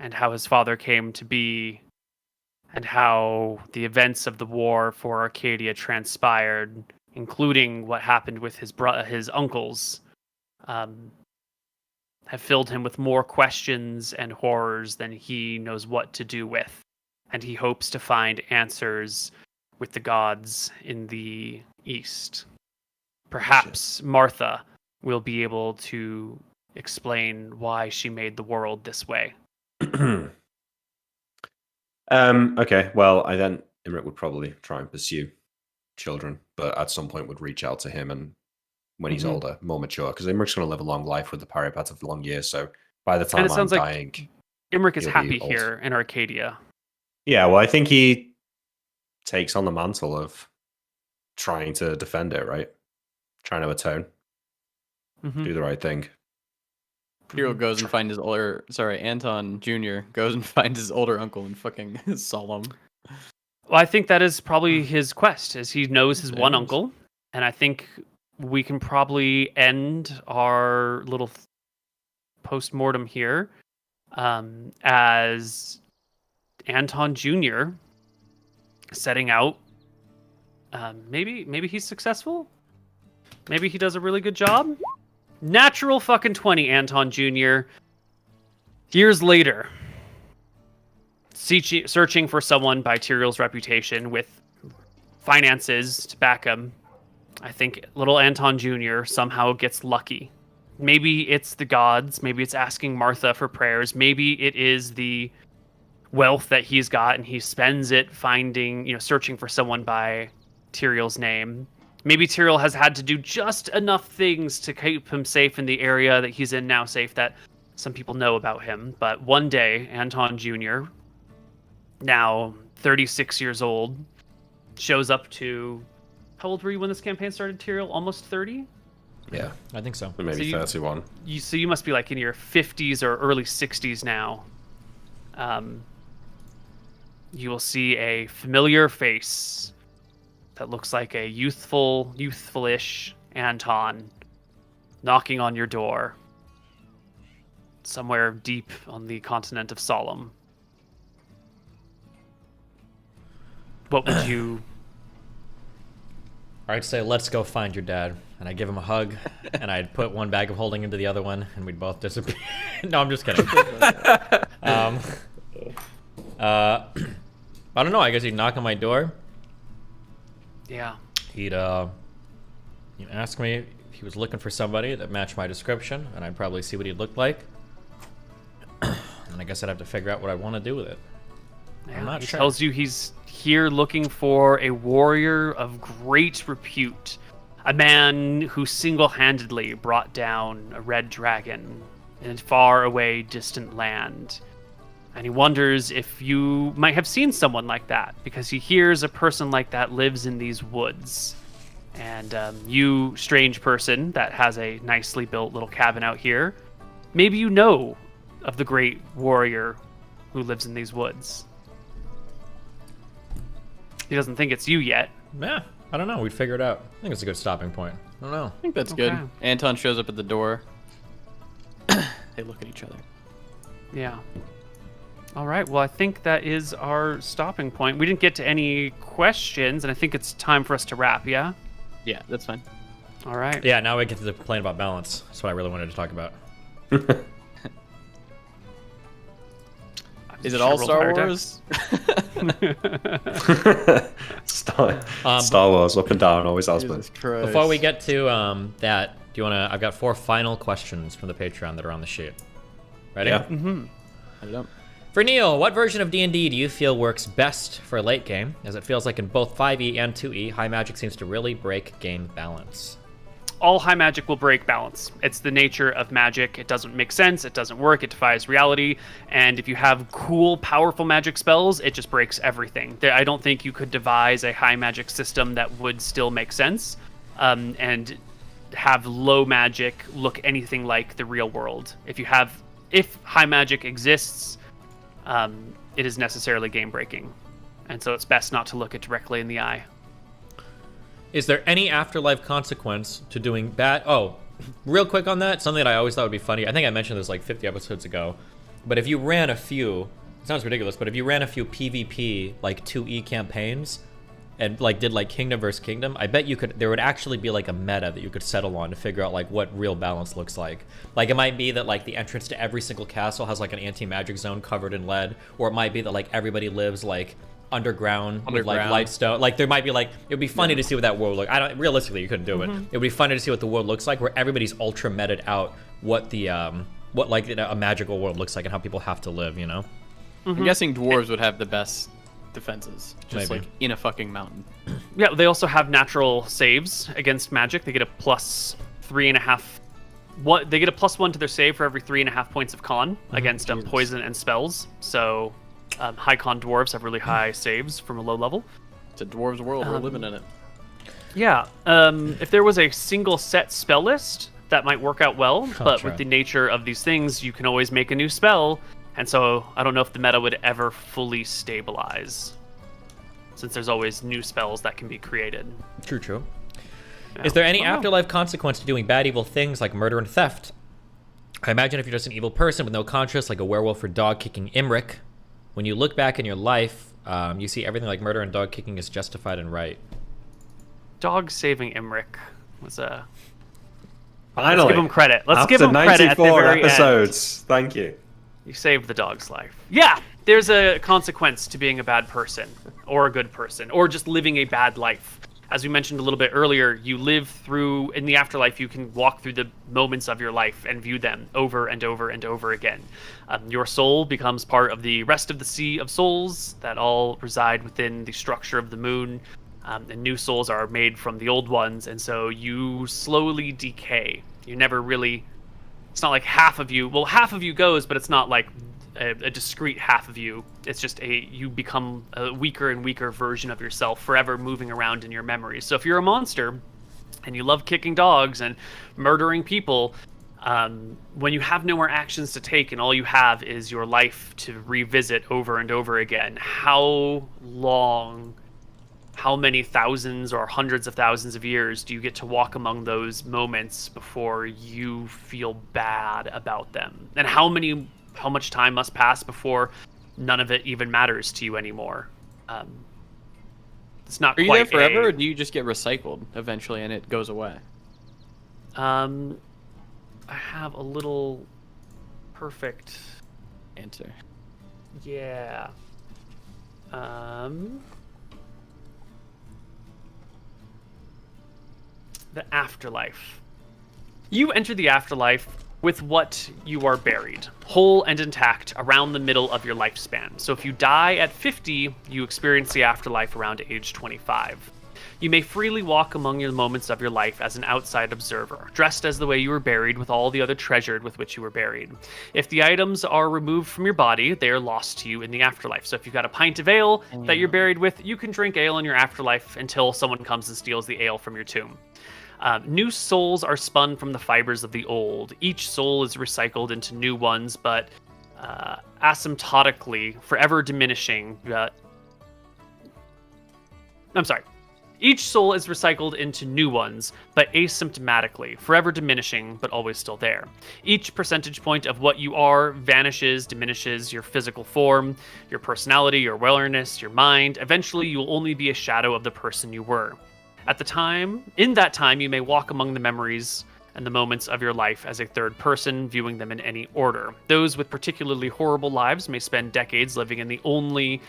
and how his father came to be and how the events of the war for Arcadia transpired, including what happened with his uncles, have filled him with more questions and horrors than he knows what to do with. And he hopes to find answers with the gods in the east. Perhaps Martha will be able to explain why she made the world this way. Okay, well, Imri would probably try and pursue children, but at some point would reach out to him, and when he's older, more mature, because Imric's going to live a long life with the Paripet of long years, so by the time I'm dying... Imric is happy here in Arcadia. Yeah, well, I think he takes on the mantle of trying to defend it, right? Trying to atone. Do the right thing. Hero goes and finds Anton Jr. goes and finds his older uncle and fucking Solemn. Well, I think that is probably his quest, as he knows his one uncle, and I think we can probably end our little post-mortem here as Anton Jr. setting out. Maybe he's successful. Maybe he does a really good job. Natural fucking 20, Anton Jr. Years later, searching for someone by Tyrael's reputation with finances to back him. I think little Anton Jr. somehow gets lucky. Maybe it's the gods. Maybe it's asking Martha for prayers. Maybe it is the wealth that he's got and he spends it searching for someone by Tyrael's name. Maybe Tyrael has had to do just enough things to keep him safe in the area that he's in now, safe that some people know about him. But one day, Anton Jr., now 36 years old, shows up to... How old were you when this campaign started, Tyrael? Almost 30? Yeah, I think so. maybe 31. So you must be like in your 50s or early 60s now. You will see a familiar face that looks like a youthful-ish Anton knocking on your door somewhere deep on the continent of Solemn. What would you... I'd say, let's go find your dad. And I'd give him a hug, and I'd put one bag of holding into the other one, and we'd both disappear. No, I'm just kidding. I don't know. I guess he'd knock on my door. Yeah. He'd ask me if he was looking for somebody that matched my description, and I'd probably see what he'd look like. And I guess I'd have to figure out what I want to do with it. Yeah, I'm not he sure. tells you he's here looking for a warrior of great repute. A man who single-handedly brought down a red dragon in a far-away, distant land. And he wonders if you might have seen someone like that, because he hears a person like that lives in these woods. And you, strange person that has a nicely built little cabin out here, maybe you know of the great warrior who lives in these woods. He doesn't think it's you yet. Yeah, I don't know. We'd figure it out. I think it's a good stopping point. I don't know. I think that's Okay. good. Anton shows up at the door. They look at each other. Yeah. All right. Well, I think that is our stopping point. We didn't get to any questions, and I think it's time for us to wrap, yeah? Yeah, that's fine. All right. Yeah, now we get to complain about balance. That's what I really wanted to talk about. Is it Sure, all roll Star fire Wars? Star Wars, up and down, always has been. Jesus Christ. Before we get to that, do you want to... I've got 4 final questions from the Patreon that are on the sheet. Ready? Yeah. I don't know. For Neal, what version of D&D do you feel works best for a late game? As it feels like in both 5e and 2e, high magic seems to really break game balance. All high magic will break balance. It's the nature of magic. It doesn't make sense. It doesn't work. It defies reality. And if you have cool, powerful magic spells, it just breaks everything. I don't think you could devise a high magic system that would still make sense and have low magic look anything like the real world. If high magic exists, it is necessarily game breaking. And so it's best not to look it directly in the eye. Is there any afterlife consequence to doing bad? Oh, real quick on that, something that I always thought would be funny. I think I mentioned this like 50 episodes ago. But if you ran a few, it sounds ridiculous, but if you ran a few PvP, like 2E campaigns, and like did like kingdom versus kingdom, I bet there would actually be like a meta that you could settle on to figure out like what real balance looks like. Like it might be that like the entrance to every single castle has like an anti-magic zone covered in lead, or it might be that like everybody lives like underground with like light stone. Like there might be like, it would be funny to see what that world look. Realistically you couldn't do it. It would be funny to see what the world looks like, where everybody's ultra meted out what the what like a magical world looks like and how people have to live, you know? I'm guessing dwarves would have the best defenses, just Maybe. like in a fucking mountain. Yeah, they also have natural saves against magic. They get a plus 3.5. They get a +1 to their save for every 3.5 points of con against poison and spells. So high con dwarves have really high saves from a low level. It's a dwarves world. We're living in it. Yeah. If there was a single set spell list, that might work out well. But try. with the nature of these things, you can always make a new spell. And so I don't know if the meta would ever fully stabilize, since there's always new spells that can be created. True. Yeah. Is there any I don't know. afterlife consequence to doing bad, evil things like murder and theft? I imagine if you're just an evil person with no conscience, like a werewolf or dog kicking Imri, when you look back in your life, you see everything like murder and dog kicking is justified and right. Dog saving Imri was a... Finally. Let's give him credit. Let's After give him credit at the 94 very episodes. Thank you. You saved the dog's life. Yeah, there's a consequence to being a bad person or a good person or just living a bad life. As we mentioned a little bit earlier, you live through, in the afterlife, you can walk through the moments of your life and view them over and over and over again. Your soul becomes part of the rest of the sea of souls that all reside within the structure of the moon. And new souls are made from the old ones, and so you slowly decay. You never really... It's not like half of you... Well, half of you goes, but it's not like a discrete half of you. It's just you become a weaker and weaker version of yourself, forever moving around in your memories. So if you're a monster and you love kicking dogs and murdering people, when you have no more actions to take and all you have is your life to revisit over and over again, how long, how many thousands or hundreds of thousands of years do you get to walk among those moments before you feel bad about them? And how much time must pass before none of it even matters to you anymore? It's not Are you quite there forever, or do you just get recycled eventually and it goes away? I have a little perfect Answer. Yeah. The afterlife. You enter the afterlife with what you are buried, whole and intact, around the middle of your lifespan. So if you die at 50, you experience the afterlife around age 25. You may freely walk among the moments of your life as an outside observer, dressed as the way you were buried with all the other treasured with which you were buried. If the items are removed from your body, they are lost to you in the afterlife. So if you've got a pint of ale that you're buried with, you can drink ale in your afterlife until someone comes and steals the ale from your tomb. New souls are spun from the fibers of the old. Each soul is recycled into new ones, but asymptotically, forever diminishing. I'm sorry. Each soul is recycled into new ones, but asymptomatically, forever diminishing, but always still there. Each percentage point of what you are vanishes, diminishes your physical form, your personality, your awareness, your mind. Eventually, you will only be a shadow of the person you were. In that time, you may walk among the memories and the moments of your life as a third person, viewing them in any order. Those with particularly horrible lives may spend decades living in the only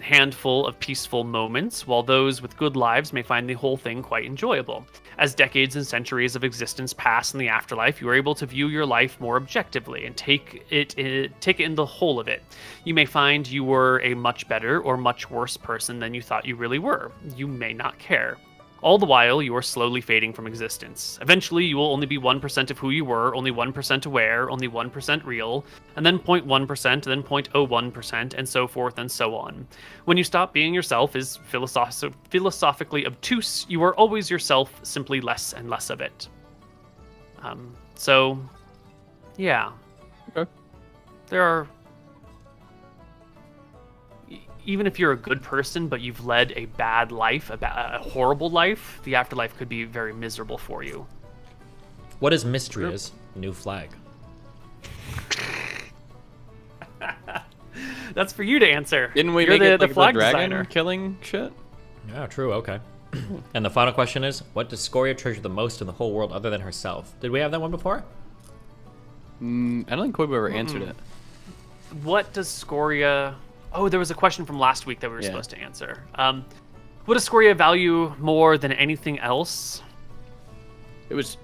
handful of peaceful moments, while those with good lives may find the whole thing quite enjoyable. As decades and centuries of existence pass in the afterlife, you are able to view your life more objectively and take it in the whole of it. You may find you were a much better or much worse person than you thought you really were. You may not care. All the while, you are slowly fading from existence. Eventually, you will only be 1% of who you were, only 1% aware, only 1% real, and then 0.1%, then 0.01%, and so forth and so on. When you stop being yourself is philosophically obtuse, you are always yourself, simply less and less of it. Yeah. Okay. There are... Even if you're a good person, but you've led a bad life, a horrible life, the afterlife could be very miserable for you. What is Mystria's new flag? That's for you to answer. Didn't we You're make it like the flag the dragon designer. killing shit? Yeah, true, okay. And the final question is, what does Scoria treasure the most in the whole world other than herself? Did we have that one before? I don't think Koibu ever answered it. What does Scoria... Oh, there was a question from last week that we were supposed to answer. What does Scoria value more than anything else? It was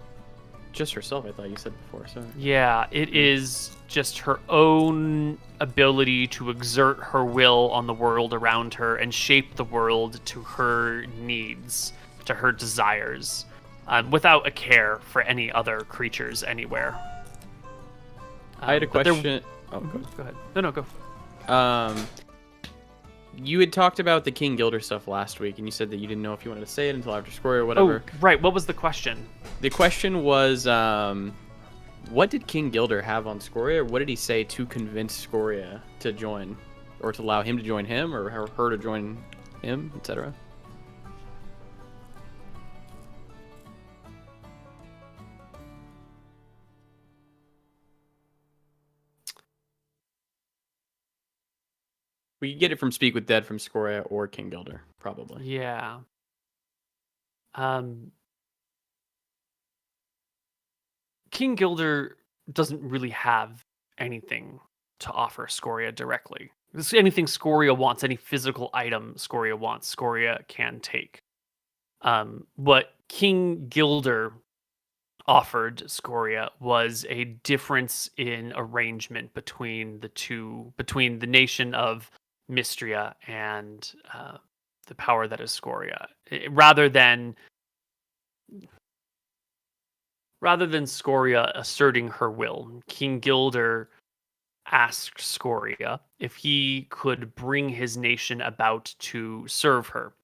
just herself, I thought you said before. Sorry. Yeah, it is just her own ability to exert her will on the world around her and shape the world to her needs, to her desires, without a care for any other creatures anywhere. I had a question. Oh, go ahead. No, go. You had talked about the King Gilder stuff last week, and you said that you didn't know if you wanted to say it until after Scoria or whatever. Oh, right. What was the question? The question was, what did King Gilder have on Scoria, or what did he say to convince Scoria to join, or to allow him to join him, or her to join him, etc.? We could get it from Speak with Dead from Scoria or King Gilder, probably. Yeah. King Gilder doesn't really have anything to offer Scoria directly. anything Scoria wants, any physical item Scoria wants, Scoria can take. What King Gilder offered Scoria was a difference in arrangement between the nation of Mystria and the power that is Scoria, rather than Scoria asserting her will. King Gilder asked Scoria if he could bring his nation about to serve her.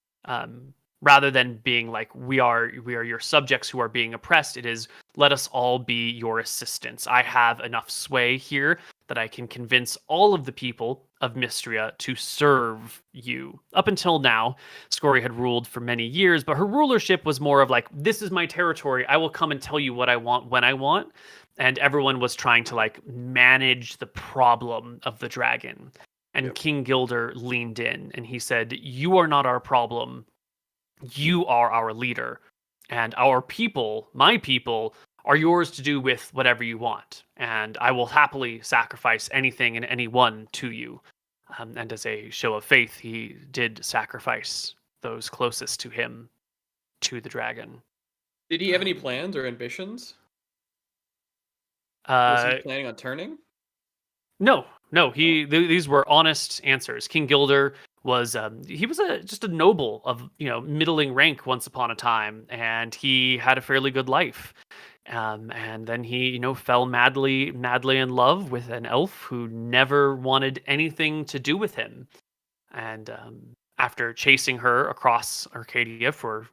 Rather than being like, we are your subjects who are being oppressed, it is, let us all be your assistants. I have enough sway here that I can convince all of the people of Mystria to serve you. Up until now, Scoria had ruled for many years, but her rulership was more of like, this is my territory. I will come and tell you what I want when I want. And everyone was trying to like manage the problem of the dragon. And King Gilder leaned in and he said, you are not our problem. You are our leader, and our people, my people, are yours to do with whatever you want. And I will happily sacrifice anything and anyone to you. And as a show of faith, he did sacrifice those closest to him to the dragon. Did he have any plans or ambitions? Was he planning on turning? No. These were honest answers. King Gilder was he was just a noble of middling rank once upon a time, and he had a fairly good life. And then he fell madly in love with an elf who never wanted anything to do with him. And after chasing her across Arcadia for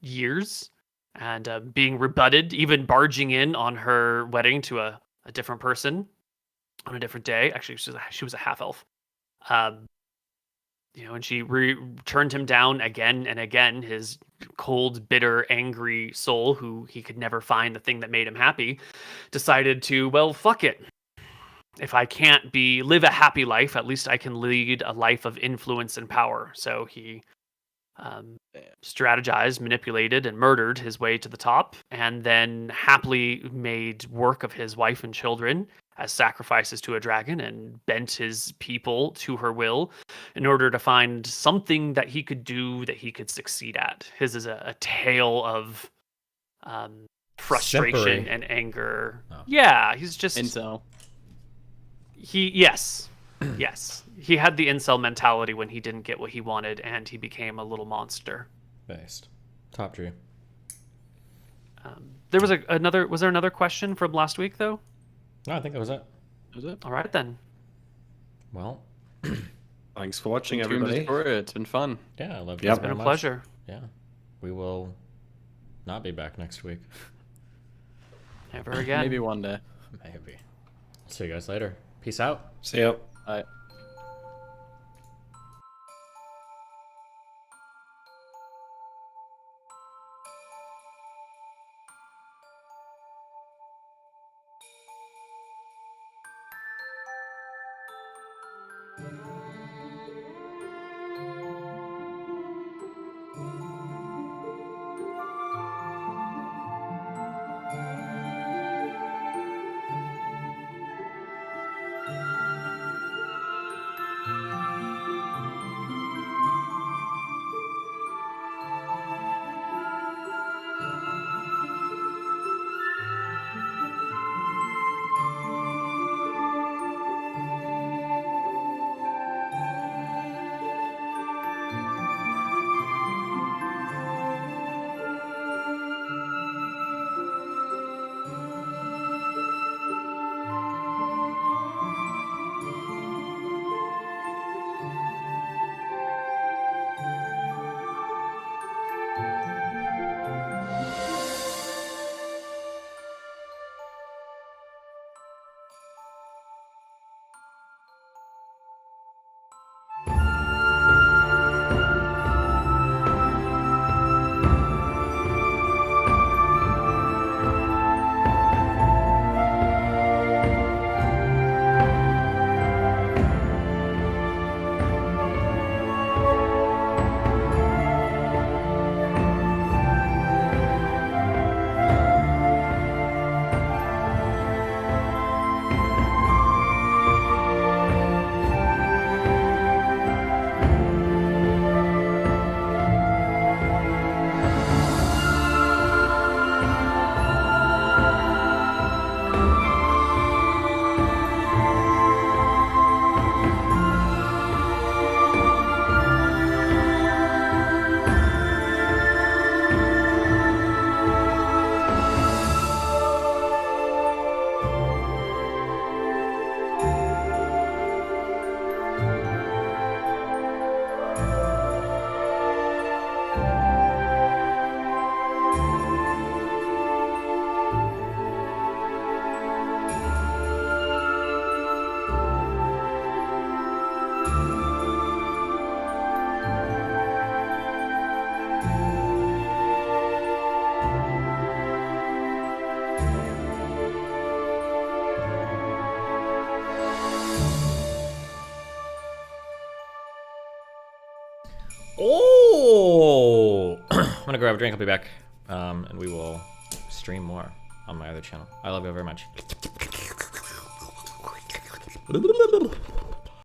years and being rebutted, even barging in on her wedding to a different person on a different day. Actually, she was a half elf. And she turned him down again and again. His cold, bitter, angry soul, who he could never find the thing that made him happy, decided to, well, fuck it. If I can't live a happy life, at least I can lead a life of influence and power. So he strategized, manipulated, and murdered his way to the top, and then happily made work of his wife and children as sacrifices to a dragon, and bent his people to her will in order to find something that he could do that he could succeed at. His is a tale of frustration and anger. Oh. Yeah, he's just incel. Yes. He had the incel mentality when he didn't get what he wanted, and he became a little monster. Based. Top tree. Was there another question from last week, though? No, I think that was it. All right, then. Well, thanks for watching, everybody. It's been fun. Yeah, I love it. It's been a pleasure. Yeah. We will not be back next week. Never again. Maybe one day. Maybe. See you guys later. Peace out. See ya. Bye. gonna grab a drink. I'll be back, and we will stream more on my other channel. I love you very much.